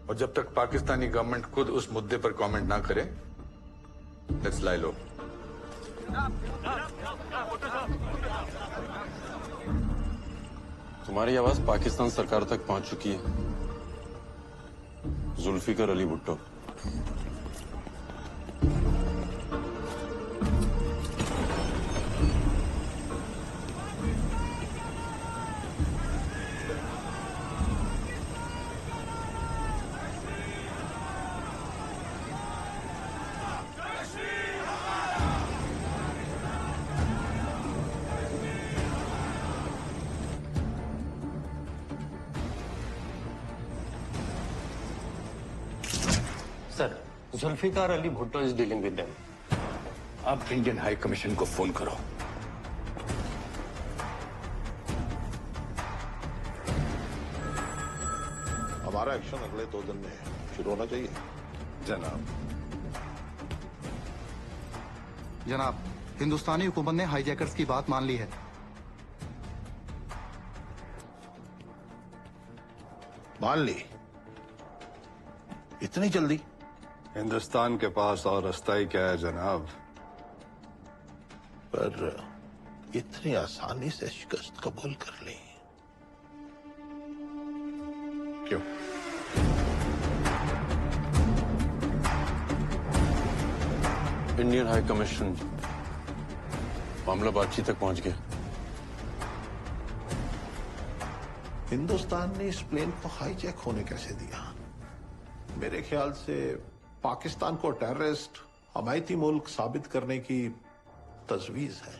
और जब तक पाकिस्तानी गवर्नमेंट खुद उस मुद्दे पर कमेंट ना करे, लेट्स लाई लो। तुम्हारी आवाज पाकिस्तान सरकार तक पहुंच चुकी है। Zulfikar Ali Bhutto. Sir, Zulfikar Ali Bhutto is dealing with them. अब इंडियन हाई कमीशन को फोन करो। हमारा एक्शन अगले 2 दिन में शुरू होना चाहिए। जनाब, हिंदुस्तानी हुकूमत ने हाईजैकर्स की बात मान ली है। मान ली? इतनी जल्दी? हिंदुस्तान के पास और रास्ता ही क्या है जनाब? पर इतनी आसानी से शिकस्त कबूल कर ली क्यों? इंडियन हाई कमीशन मामला बातचीत तक पहुंच गया। हिंदुस्तान ने इस प्लेन को हाईजैक होने कैसे दिया? मेरे ख्याल से पाकिस्तान को टेररिस्ट, हमायती मुल्क साबित करने की तजवीज है,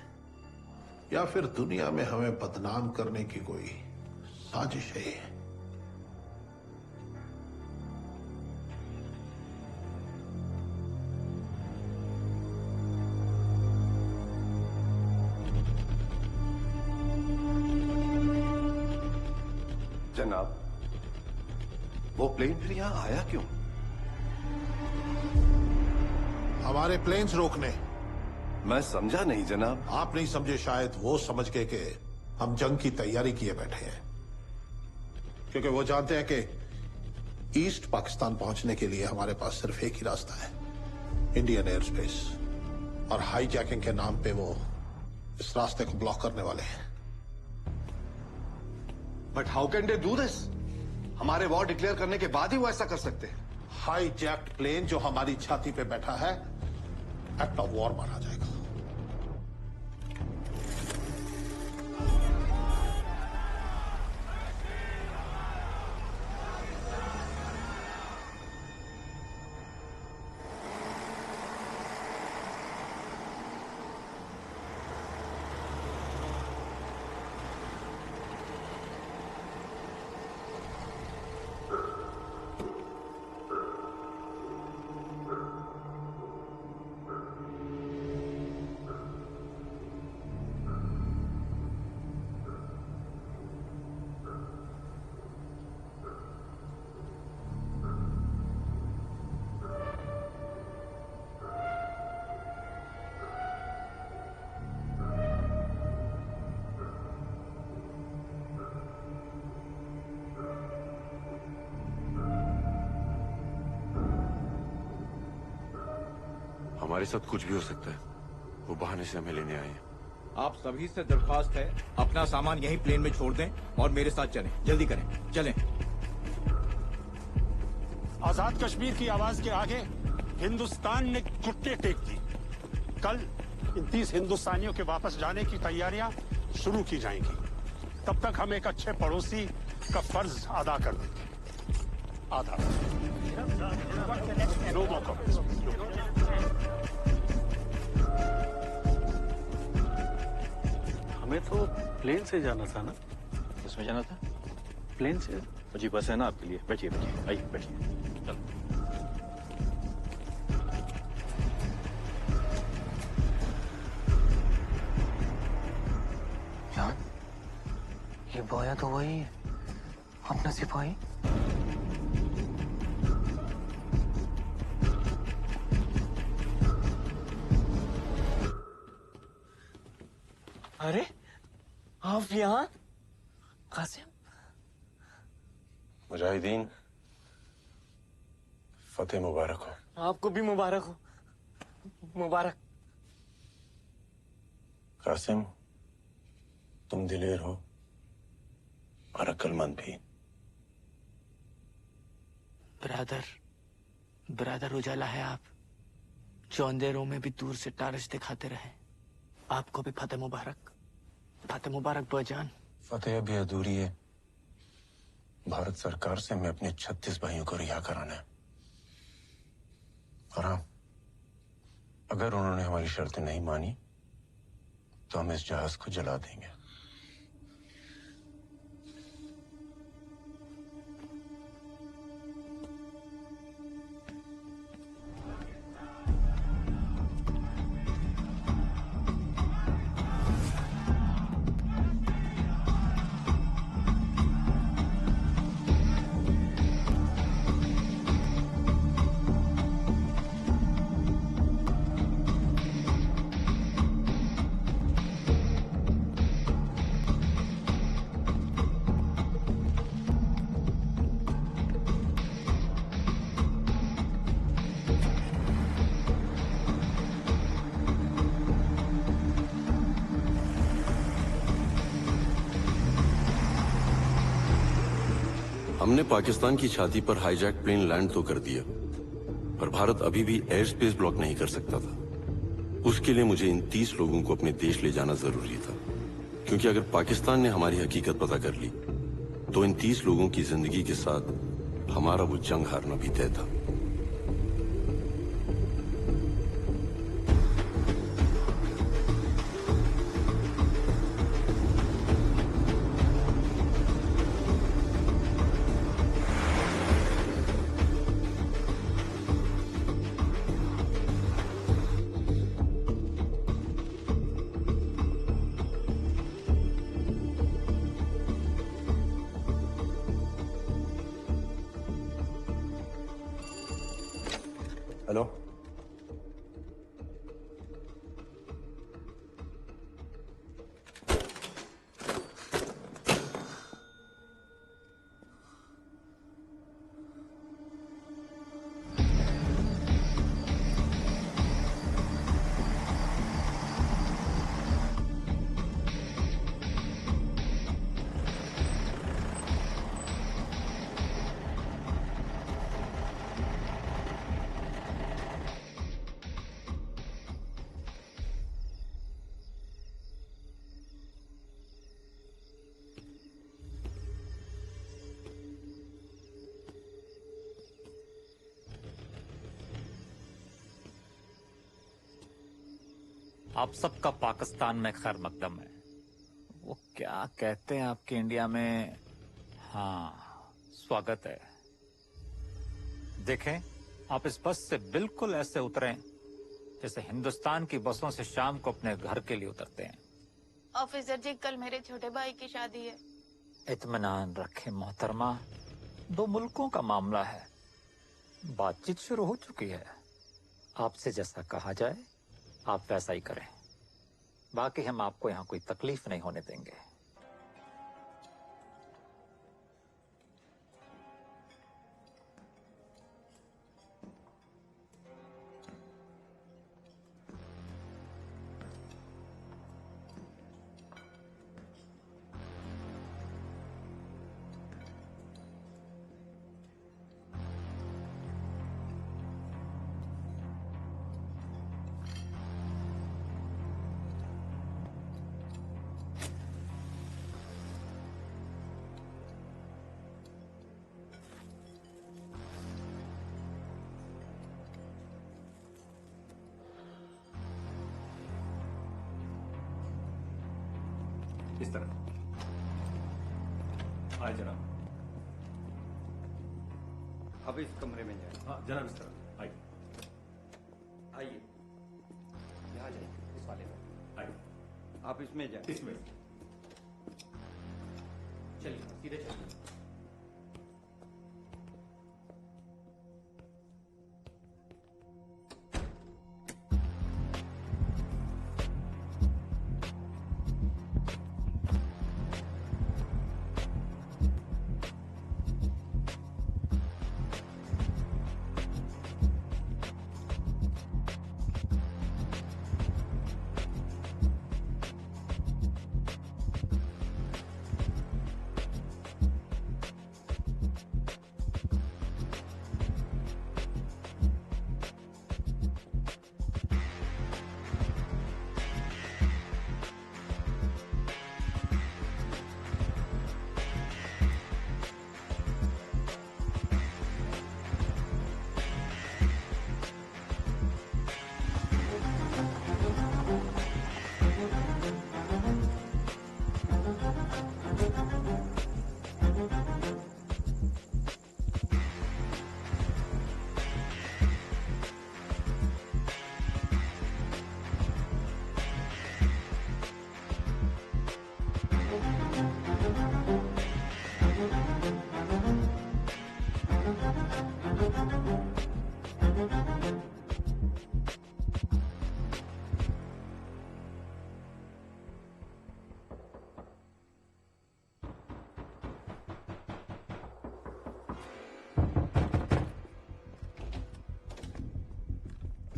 या फिर दुनिया में हमें बदनाम करने की कोई साजिश है। जनाब, वो प्लेन फिर यहाँ आया क्यों? हमारे प्लेन्स रोकने। मैं समझा नहीं जनाब। आप नहीं समझे शायद, वो समझ के कि हम जंग की तैयारी किए बैठे हैं, क्योंकि वो जानते हैं कि ईस्ट पाकिस्तान पहुंचने के लिए हमारे पास सिर्फ एक ही रास्ता है, इंडियन एयर स्पेस, और हाईजैकिंग के नाम पे वो इस रास्ते को ब्लॉक करने वाले हैं। But how can they do this? हमारे वॉर डिक्लेयर करने के बाद ही वो ऐसा कर सकते हैं। हाईजैक्ड प्लेन जो हमारी छाती पे बैठा है, एक्ट ऑफ वॉर माना जाएगा। हमारे साथ कुछ भी हो सकता है, वो बहाने से हमें लेने आए हैं। आप सभी से दरख्वास्त है, अपना सामान यहीं प्लेन में छोड़ दें और मेरे साथ चलें। जल्दी करें, चलें। आजाद कश्मीर की आवाज के आगे हिंदुस्तान ने घुटने टेक दी। कल इन 30 हिंदुस्तानियों के वापस जाने की तैयारियां शुरू की जाएंगी। तब तक हम एक अच्छे पड़ोसी का फर्ज अदा कर देंगे। आधा लोगों को हमें तो प्लेन से जाना था ना? किसमें जाना था? प्लेन से। जी बस है ना आपके लिए, बैठिए बैठिए, आइए बैठिए। चलो। यार, ये बोया तो वही है, अपना सिपाही। अरे आप यहाँ? कासिम, मुजाहिदीन, फतेह मुबारक हो। आपको भी मुबारक हो। मुबारक। कासिम, तुम दिलेर हो और अक्लमंद भी। ब्रदर उजाला है आप, जो अंधेरों में भी दूर से टारस दिखाते रहे। आपको भी फतेह मुबारक बजान। फतेह अभी अधूरी है। भारत सरकार से हमें अपने 36 भाइयों को रिहा कराना है। और हाँ, अगर उन्होंने हमारी शर्तें नहीं मानी तो हम इस जहाज को जला देंगे। हमने पाकिस्तान की छाती पर हाईजैक प्लेन लैंड तो कर दिया, पर भारत अभी भी एयर स्पेस ब्लॉक नहीं कर सकता था। उसके लिए मुझे इन 30 लोगों को अपने देश ले जाना जरूरी था, क्योंकि अगर पाकिस्तान ने हमारी हकीकत पता कर ली तो इन 30 लोगों की जिंदगी के साथ हमारा वो जंग हारना भी तय था। हेलो। आप सबका पाकिस्तान में खैर मकदम है। वो क्या कहते हैं आपके इंडिया में, हाँ स्वागत है। देखें, आप इस बस से बिल्कुल ऐसे उतरें जैसे हिंदुस्तान की बसों से शाम को अपने घर के लिए उतरते हैं। ऑफिसर जी, कल मेरे छोटे भाई की शादी है। इत्मीनान रखें मोहतरमा, दो मुल्कों का मामला है, बातचीत शुरू हो चुकी है। आपसे जैसा कहा जाए आप वैसा ही करें, बाकी हम आपको यहाँ कोई तकलीफ नहीं होने देंगे। इस तरफ आए जनाब। अब इस कमरे में जाए। हाँ जनाब, इस तरफ आइए। आइए, यहाँ जाइए, इस वाले में आइए। आप इसमें जाए। इसमें चलिए, सीधे चलिए।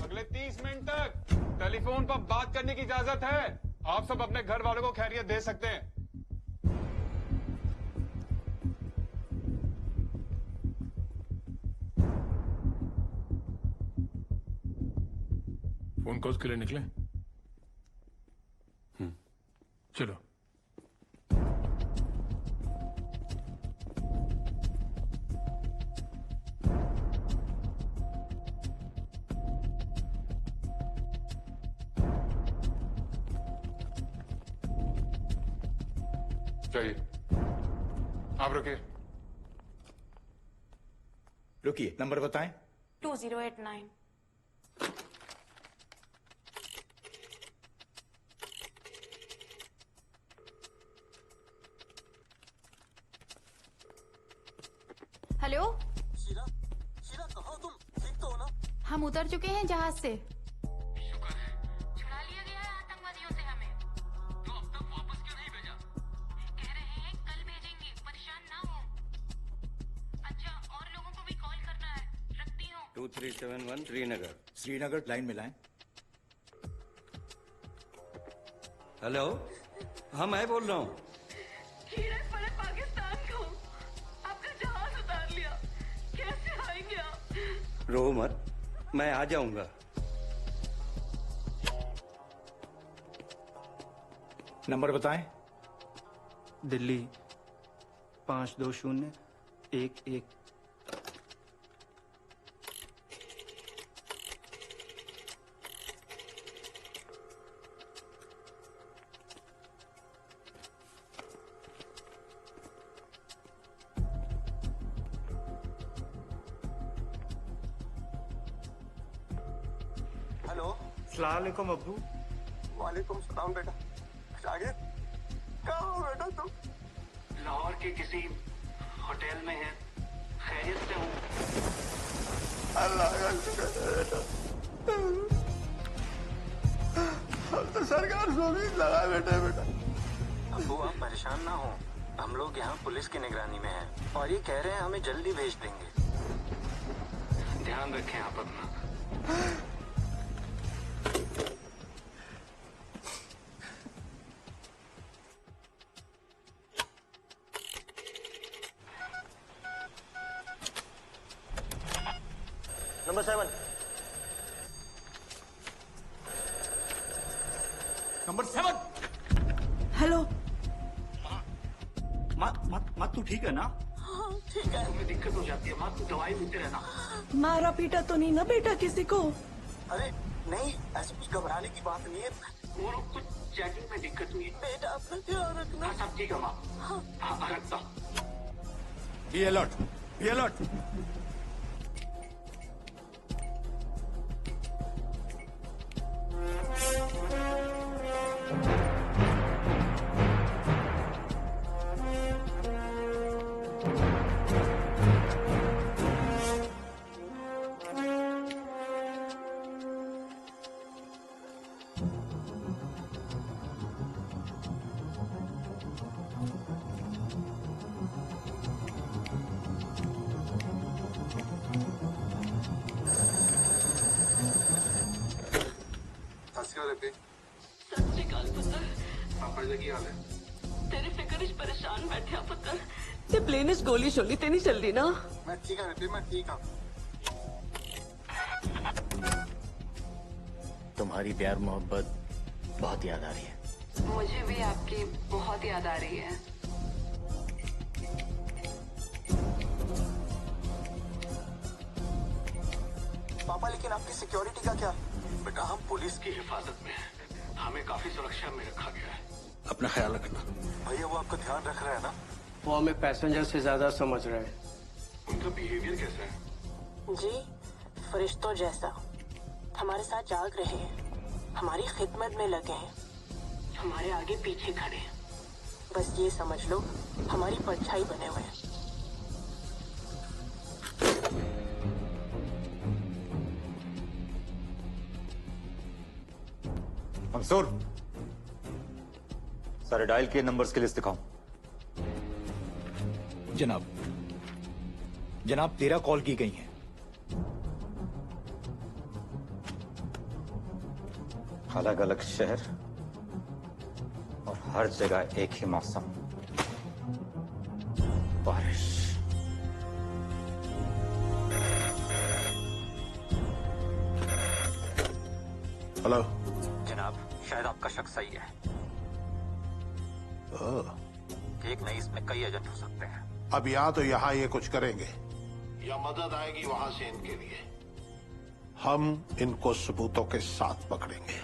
अगले 30 मिनट तक टेलीफोन पर बात करने की इजाजत है। आप सब अपने घर वालों को खैरियत दे सकते हैं। फोन कॉल्स के लिए निकले? चलो। चाहिए आप रुकिए। रुकिए, नंबर बताएं। 2089। हेलो शीला, शीला कहाँ हो तुम? ठीक तो हो ना? हम उतर चुके हैं जहाज से। छुड़ा लिया गया है आतंकवादियों से हमें। तो अब तक वापस क्यों नहीं भेजा? कह रहे हैं कल भेजेंगे, परेशान ना हो। अच्छा, और लोगों को भी कॉल करना है, रखती हूँ। 2371 श्रीनगर। श्रीनगर लाइन मिलाएं। हेलो, हाँ मैं बोल रहा हूँ। पड़े पाकिस्तान को आपका जहाज उतार लिया, कैसे आएंगे आप? रो मत, मैं आ जाऊंगा। नंबर बताएं। दिल्ली 52011। हेलो, अस्सलाम वालेकुम अब्बू। वालेकुम सलाम बेटा। शागिद, कहाँ हो बेटा तुम? लाहौर के किसी होटल में है, खैरियत से हूँ। अल्लाह का शुक्र है बेटा। हम तो सरकार को भी लगा बेटा। अब्बू आप परेशान ना हो, हम लोग यहाँ पुलिस की निगरानी में हैं और ये कह रहे हैं हमें जल्दी भेज देंगे। ध्यान रखें आप अपना। नंबर 7। नंबर 7। हेलो। माँ तू ठीक है ना? हाँ ठीक है। तुम्हें दिक्कत हो जाती है माँ, तू दवाई लेते रहना। मारा पीटा तो नहीं ना बेटा किसी को? अरे नहीं, ऐसा कुछ घबराने की बात नहीं है। वो लोग कुछ चेकिंग में दिक्कत हुई। बेटा अपना ध्यान रखना। हाँ सब ठीक है माँ। हाँ रखता। Be alert, be alert. सत श्री अकाल पुत्र। पापा जी की हाल है? तेरी फिक्र इच परेशान बैठे आ पुत्र। ते प्लेन इच गोली शोली ते नहीं चल रही ना? मैं ठीक है, मैं ठीक हूँ। तुम्हारी प्यार मोहब्बत बहुत याद आ रही है। मुझे भी आपकी बहुत याद आ रही है। पापा लेकिन आपकी सिक्योरिटी का क्या? बेटा हम पुलिस की हिफाजत में हैं, हमें काफी सुरक्षा में रखा गया है। अपना ख्याल रखना। भैया वो आपका ध्यान रख रहे हैं ना? वो हमें पैसेंजर से ज्यादा समझ रहे हैं। उनका बिहेवियर कैसा है? जी फरिश्तों जैसा, हमारे साथ जाग रहे हैं, हमारी खिदमत में लगे हैं, हमारे आगे पीछे खड़े हैं। बस ये समझ लो हमारी परछाई बने हुए हैं। मंसूर, सारे डायल किए नंबर्स की लिस्ट दिखाओ। जनाब 13 कॉल की गई हैं। अलग अलग शहर और हर जगह एक ही मौसम, बारिश। हेलो जनाब, शायद आपका शक सही है। एक नहीं, इसमें कई एजेंट हो सकते हैं। अब या तो यहाँ ये कुछ करेंगे या मदद आएगी वहां से इनके लिए। हम इनको सबूतों के साथ पकड़ेंगे।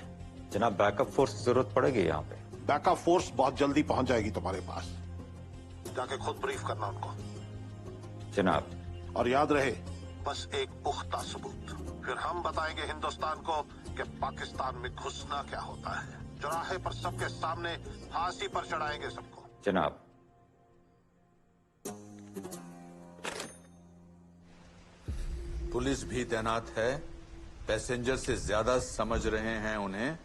जनाब बैकअप फोर्स की जरूरत पड़ेगी यहाँ पे। बैकअप फोर्स बहुत जल्दी पहुंच जाएगी तुम्हारे पास, जाके खुद ब्रीफ करना उनको। जनाब, और याद रहे बस एक पुख्ता सबूत, फिर हम बताएंगे हिंदुस्तान को कि पाकिस्तान में घुसना क्या होता है। चौराहे पर सबके सामने फांसी पर चढ़ाएंगे सबको। जनाब, पुलिस भी तैनात है पैसेंजर से ज्यादा समझ रहे हैं उन्हें,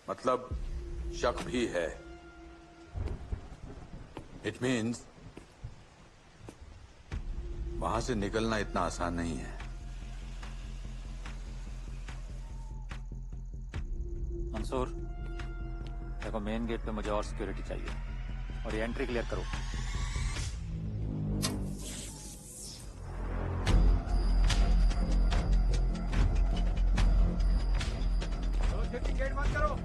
मतलब शक भी है। इट मीन्स वहां से निकलना इतना आसान नहीं है। मंसूर, देखो मेन गेट पे मुझे और सिक्योरिटी चाहिए और ये एंट्री क्लियर करो। गेट बंद करो।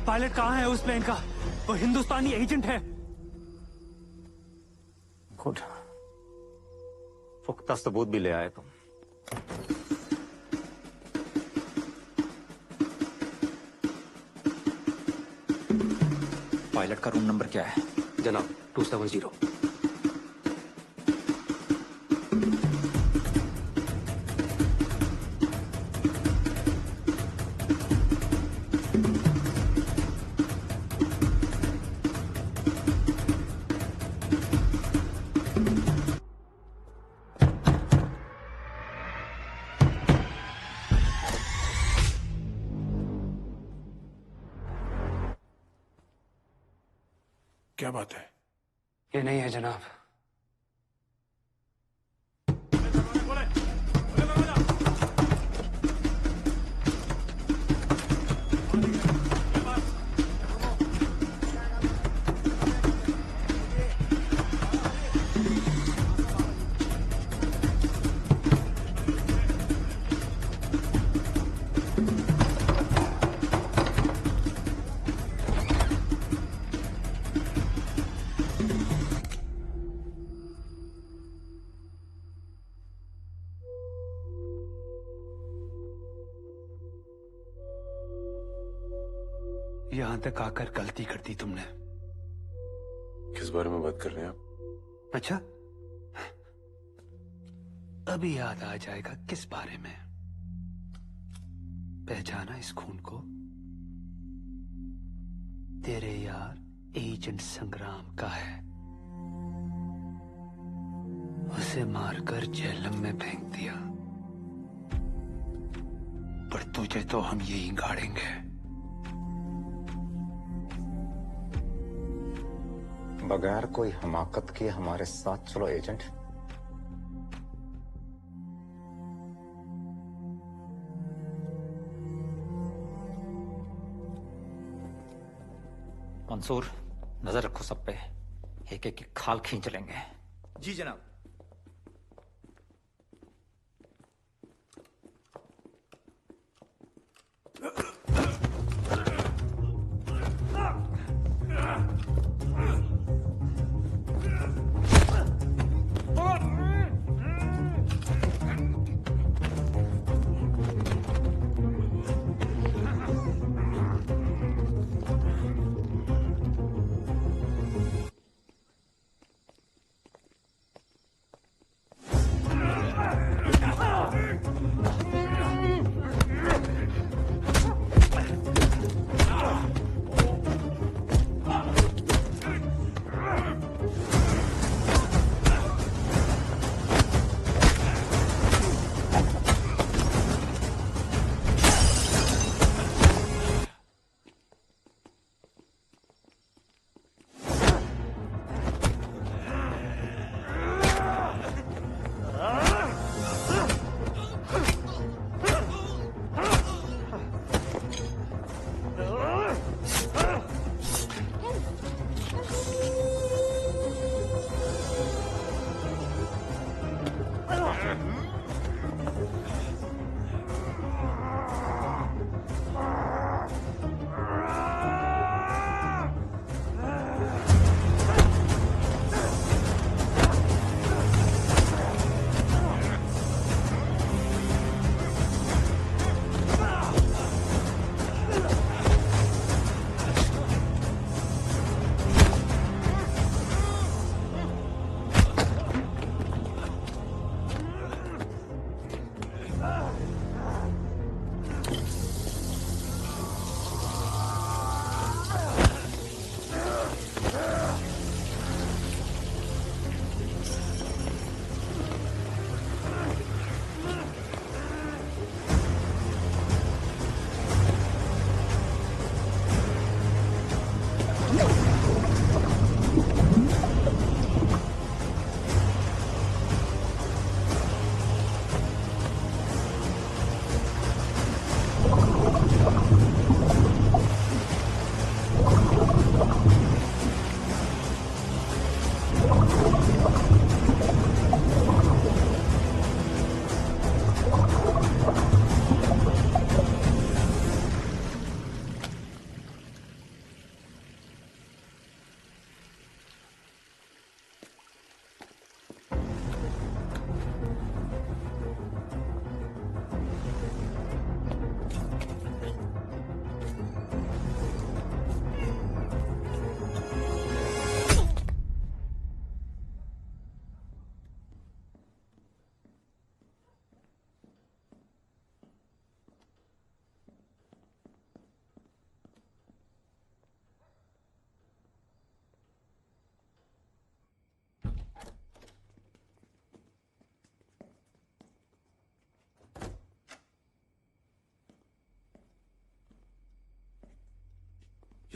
पायलट कहाँ है उस प्लेन का? वो हिंदुस्तानी एजेंट है। गुड, पुख्ता सबूत भी ले आए तुम। पायलट का रूम नंबर क्या है? जनाब 270। क्या बात है? ये नहीं है जनाब। यहां तक आकर गलती कर दी तुमने। किस बारे में बात कर रहे हैं आप? अच्छा, अभी याद आ जाएगा किस बारे में। पहचाना इस खून को? तेरे यार एजेंट संग्राम का है। उसे मारकर जेहलम में फेंक दिया, पर तुझे तो हम यही गाड़ेंगे। बगैर कोई हमाकत के हमारे साथ चलो एजेंट। मंसूर, नजर रखो सब पे, एक एक की खाल खींच लेंगे। जी जनाब।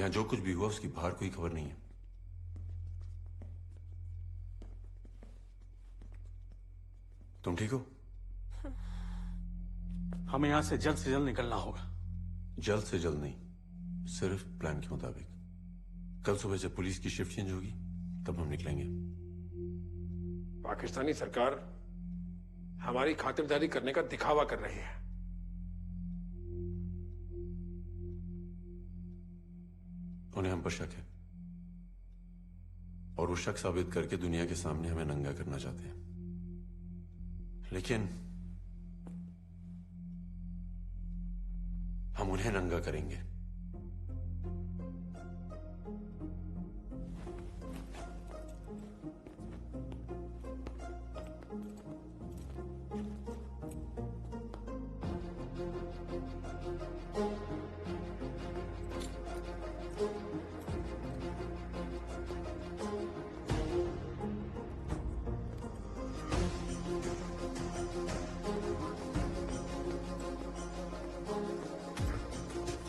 यहां जो कुछ भी हुआ उसकी बाहर कोई खबर नहीं है। तुम ठीक हो? हमें यहां से जल्द निकलना होगा। जल्द से जल्द नहीं, सिर्फ प्लान के मुताबिक। कल सुबह जब पुलिस की शिफ्ट चेंज होगी तब हम निकलेंगे। पाकिस्तानी सरकार हमारी खातिरदारी करने का दिखावा कर रही है। उन्हें हम पर शक है और वो शक साबित करके दुनिया के सामने हमें नंगा करना चाहते हैं। लेकिन हम उन्हें नंगा करेंगे।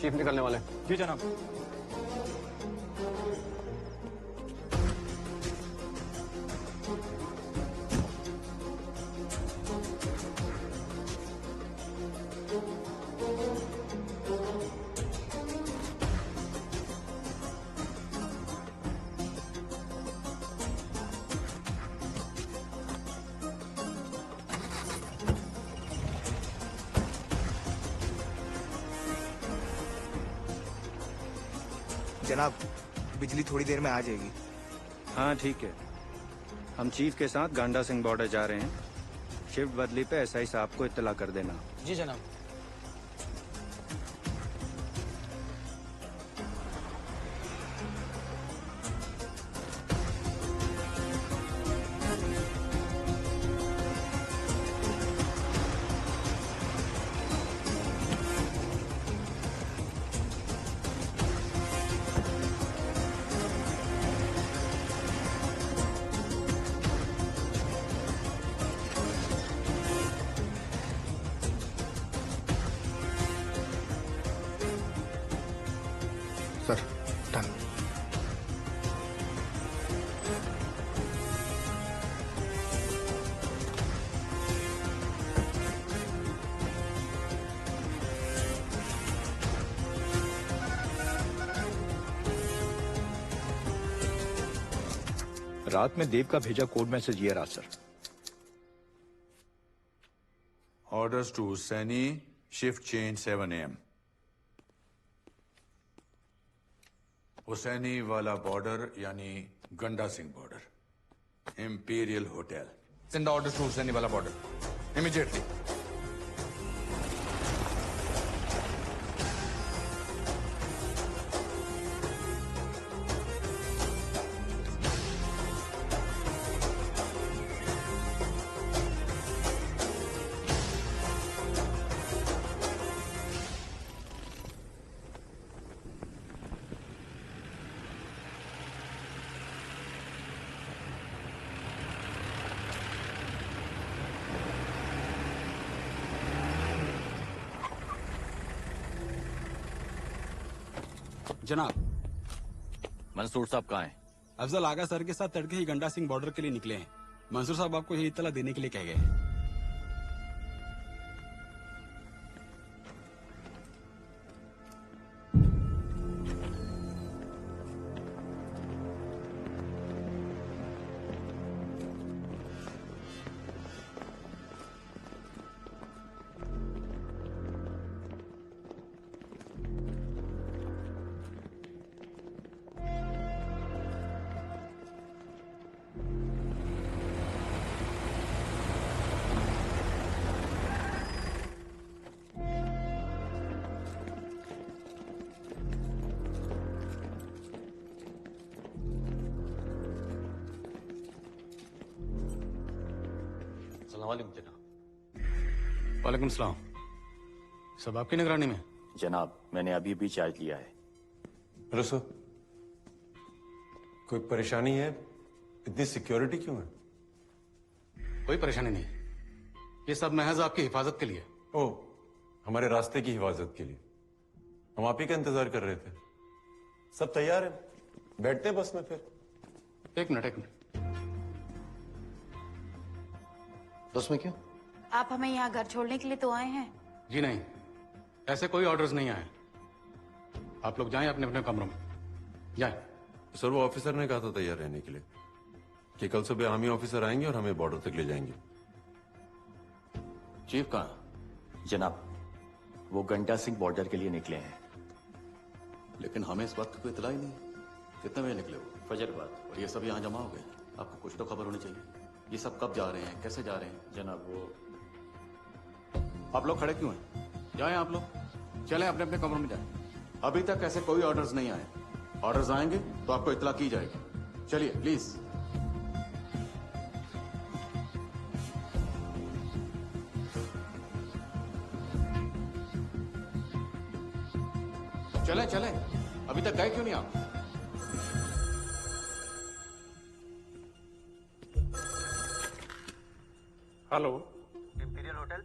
चीफ निकलने वाले। जी जनाब। जनाब, बिजली थोड़ी देर में आ जाएगी। हाँ ठीक है, हम चीफ के साथ गांडा सिंह बॉर्डर जा रहे हैं। शिफ्ट बदली पे एसआई साहब को इत्तला कर देना। जी जनाब। Sir done. रात में देव का भेजा कोड मैसेज ये रहा sir. Orders to Saini, shift change 7 AM। Hussainiwala border यानी Ganda Singh border, Imperial Hotel. Send orders to Hussainiwala border immediately. जनाब, मंसूर साहब कहाँ हैं? अफजल आगा सर के साथ तड़के ही गंडा सिंह बॉर्डर के लिए निकले हैं। मंसूर साहब आपको यही इत्तला देने के लिए कह गए हैं। जनाब। वालेकुम सलाम। सब आपकी निगरानी में? जनाब, मैंने अभी भी चार्ज लिया है। हेलो सर, कोई परेशानी है? इतनी सिक्योरिटी क्यों है? कोई परेशानी नहीं, ये सब महज आपकी हिफाजत के लिए। ओह, हमारे रास्ते की हिफाजत के लिए। हम आप ही का इंतजार कर रहे थे। सब तैयार है, बैठते हैं बस में फिर। एक मिनट। बस में क्यों? आप हमें यहाँ घर छोड़ने के लिए तो आए हैं? जी नहीं, ऐसे कोई ऑर्डर्स नहीं आए। आप लोग जाएं अपने अपने कमरों में, जाएं। सर वो ऑफिसर ने कहा था तैयार रहने के लिए कि कल सुबह आर्मी ऑफिसर आएंगे और हमें बॉर्डर तक ले जाएंगे। चीफ कहाँ? जनाब, वो गंडा सिंह बॉर्डर के लिए निकले हैं। लेकिन हमें इस बात की कोई इतला ही नहीं। कितने बजे निकले वो? फजर बाद। और ये सब यहाँ जमा हो गए? आपको कुछ तो खबर होनी चाहिए। ये सब कब जा रहे हैं, कैसे जा रहे हैं? जनाब वो आप लोग खड़े क्यों हैं? जाएं आप लोग, चलें अपने अपने कमरों में जाएं। अभी तक ऐसे कोई ऑर्डर्स नहीं आए। ऑर्डर्स आएंगे तो आपको इतला की जाएगी। चलिए प्लीज। चलें चलें, अभी तक गए क्यों नहीं आप? Hello, imperial hotel?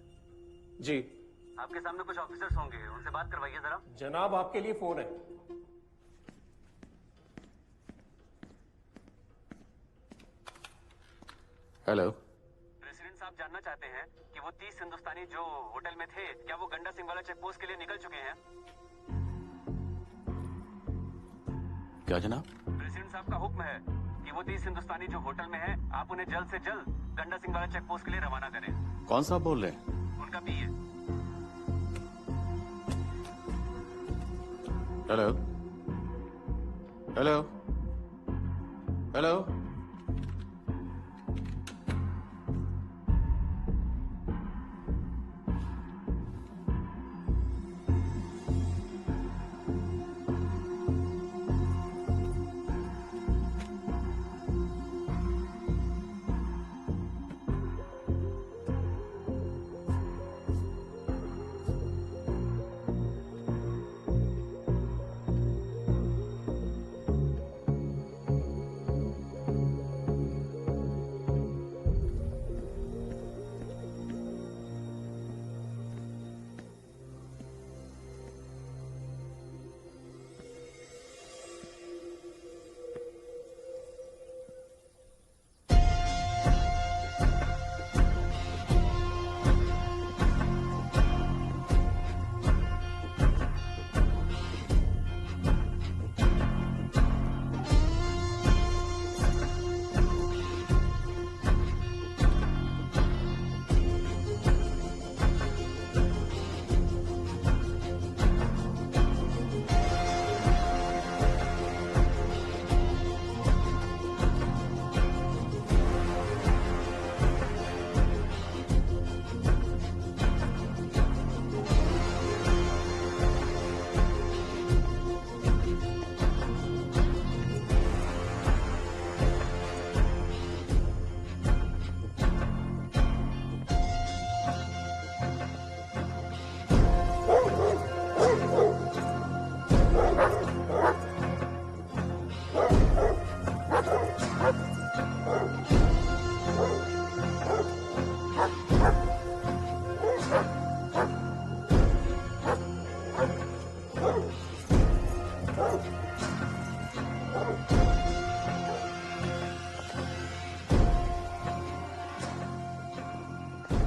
जी आपके सामने कुछ ऑफिसर्स होंगे, उनसे बात करवाइए जरा। जनाब, आपके लिए फोन है। हेलो। प्रेसिडेंट साहब जानना चाहते हैं कि वो 30 हिंदुस्तानी जो होटल में थे, क्या वो गंडा सिंह वाला चेक पोस्ट के लिए निकल चुके हैं? क्या जनाब? प्रेसिडेंट साहब का हुक्म है कि वो 30 हिंदुस्तानी जो होटल में हैं, आप उन्हें जल्द से जल्द गंडा सिंह वाला चेक पोस्ट के लिए रवाना करें। कौन सा बोल रहे हैं? उनका पीए। Hello hello hello.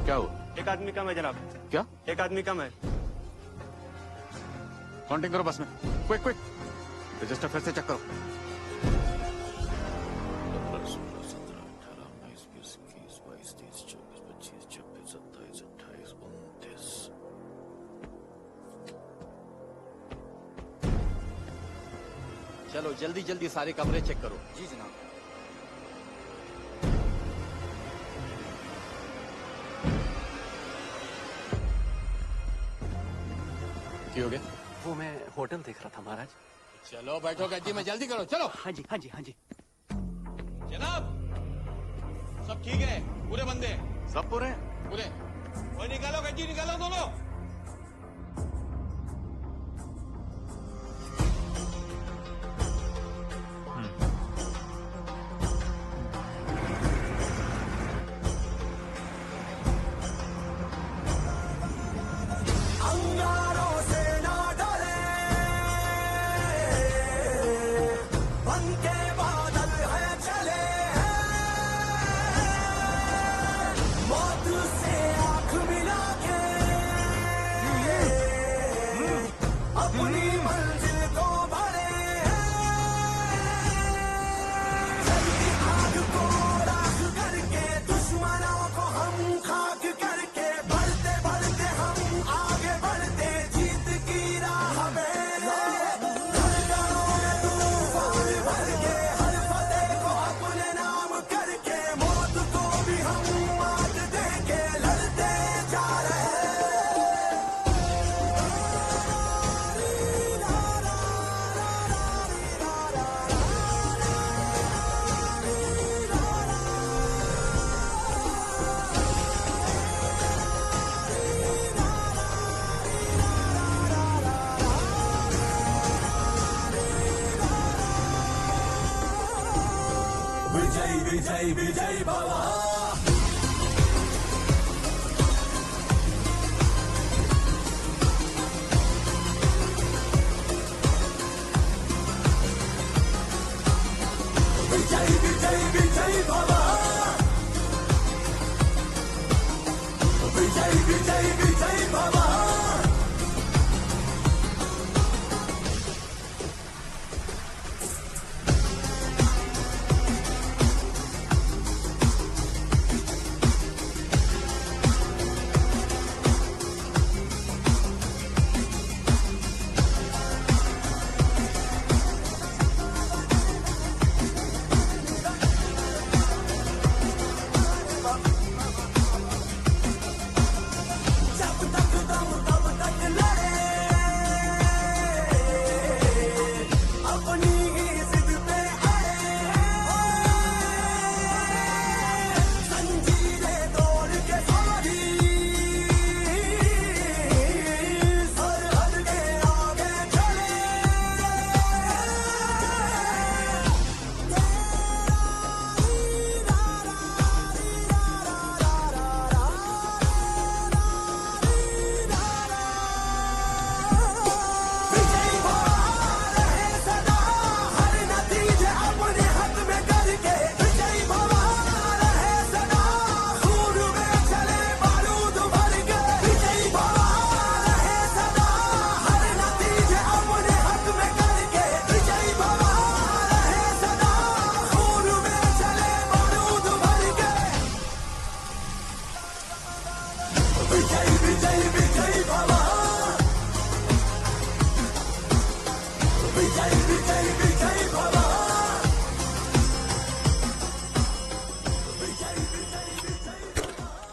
क्या हुआ? एक आदमी कम है जनाब। क्या? एक आदमी कम है। काउंटिंग करो बस में, क्विक क्विक। रजिस्टर फिर से चेक करो। 15, 16, 17, 18, 19, 20, 21, 22, 23, 24, 25, 26, 27, 28, 29। चलो जल्दी जल्दी सारे कमरे चेक करो। जी जनाब। क्या हो गया? वो मैं होटल देख रहा था महाराज। चलो बैठो गद्दी में, जल्दी करो चलो। हाँ जी हाँ जी हाँ जी। जनाब सब ठीक है? पूरे बंदे हैं? सब पूरे हैं? पूरे। कोई निकालो गद्दी, निकालो दोनों। अंगारों से ना डरे विजय विजय भव विजय विजय विजय भव विजय विजय विजय भव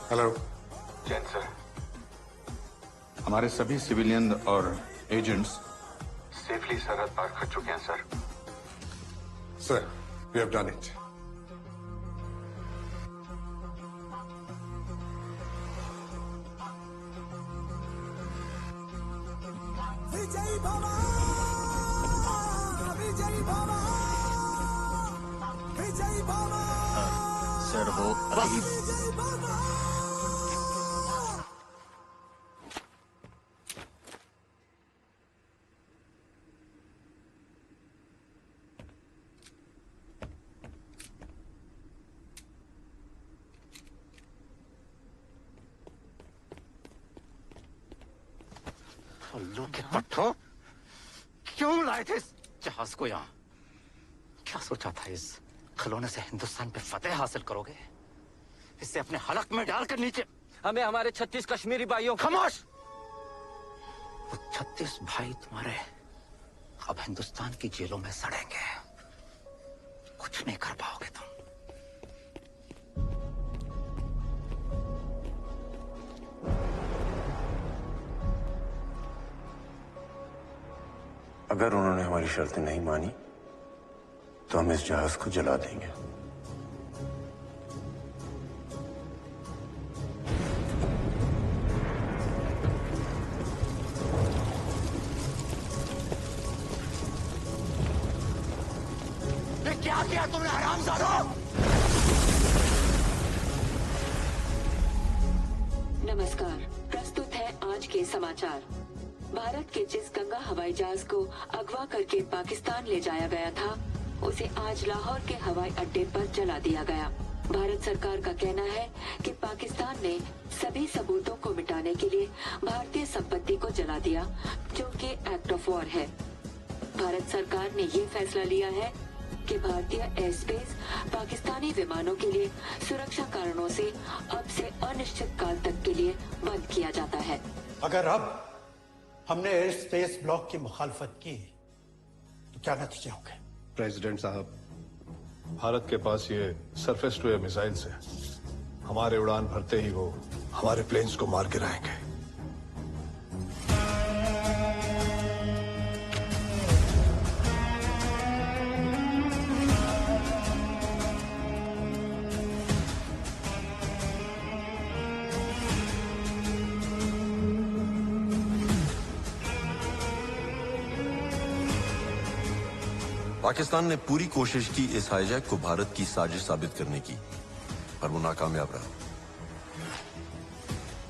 हेलो जैन सर, हमारे सभी सिविलियन और एजेंट्स सेफली सरहद पार कर चुके हैं sir. Sir, we have done it. विजय भव विजय भव विजय भव सर वो अभी उल्लू के पट्टो, क्यों लाए थे इस जहाज को यहाँ? क्या सोचा था इस खिलौने से हिंदुस्तान पे फतेह हासिल करोगे? इसे अपने हलक में डालकर नीचे हमें हमारे 36 कश्मीरी भाइयों खामोश! वो 36 भाई तुम्हारे अब हिंदुस्तान की जेलों में सड़ेंगे। कुछ नहीं कर पाओगे तुम। अगर उन्होंने हमारी शर्तें नहीं मानी तो हम इस जहाज को जला देंगे। ये क्या किया तुमने हरामजादों? नमस्कार, प्रस्तुत है आज के समाचार। भारत के जिस गंगा हवाई जहाज को अगवा करके पाकिस्तान ले जाया गया था, उसे आज लाहौर के हवाई अड्डे पर जला दिया गया। भारत सरकार का कहना है कि पाकिस्तान ने सभी सबूतों को मिटाने के लिए भारतीय संपत्ति को जला दिया, जो कि एक्ट ऑफ वॉर है। भारत सरकार ने ये फैसला लिया है कि भारतीय एयर स्पेस पाकिस्तानी विमानों के लिए सुरक्षा कारणों से अब से अनिश्चित काल तक के लिए बंद किया जाता है। अगर अब हमने एयर स्पेस ब्लॉक की मुखालफत की तो क्या नतीजे होंगे? प्रेसिडेंट साहब, भारत के पास ये सरफेस टू एयर मिसाइल्स है। हमारे उड़ान भरते ही वो हमारे प्लेन्स को मार गिराएंगे। पाकिस्तान ने पूरी कोशिश की इस हाईजैक को भारत की साजिश साबित करने की, पर वो नाकामयाब रहा।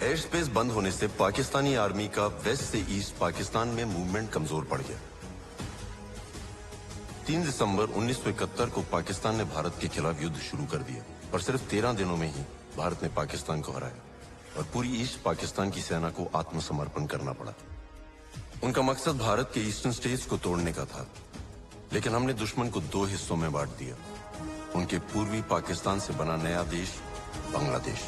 एयर स्पेस बंद होने से पाकिस्तानी आर्मी का वेस्ट से ईस्ट पाकिस्तान में मूवमेंट कमजोर पड़ गया। 3 दिसंबर 1971 को पाकिस्तान ने भारत के खिलाफ युद्ध शुरू कर दिया, पर सिर्फ 13 दिनों में ही भारत ने पाकिस्तान को हराया और पूरी ईस्ट पाकिस्तान की सेना को आत्मसमर्पण करना पड़ा। उनका मकसद भारत के ईस्टर्न स्टेट्स को तोड़ने का था, लेकिन हमने दुश्मन को 2 हिस्सों में बांट दिया, उनके पूर्वी पाकिस्तान से बना नया देश बांग्लादेश।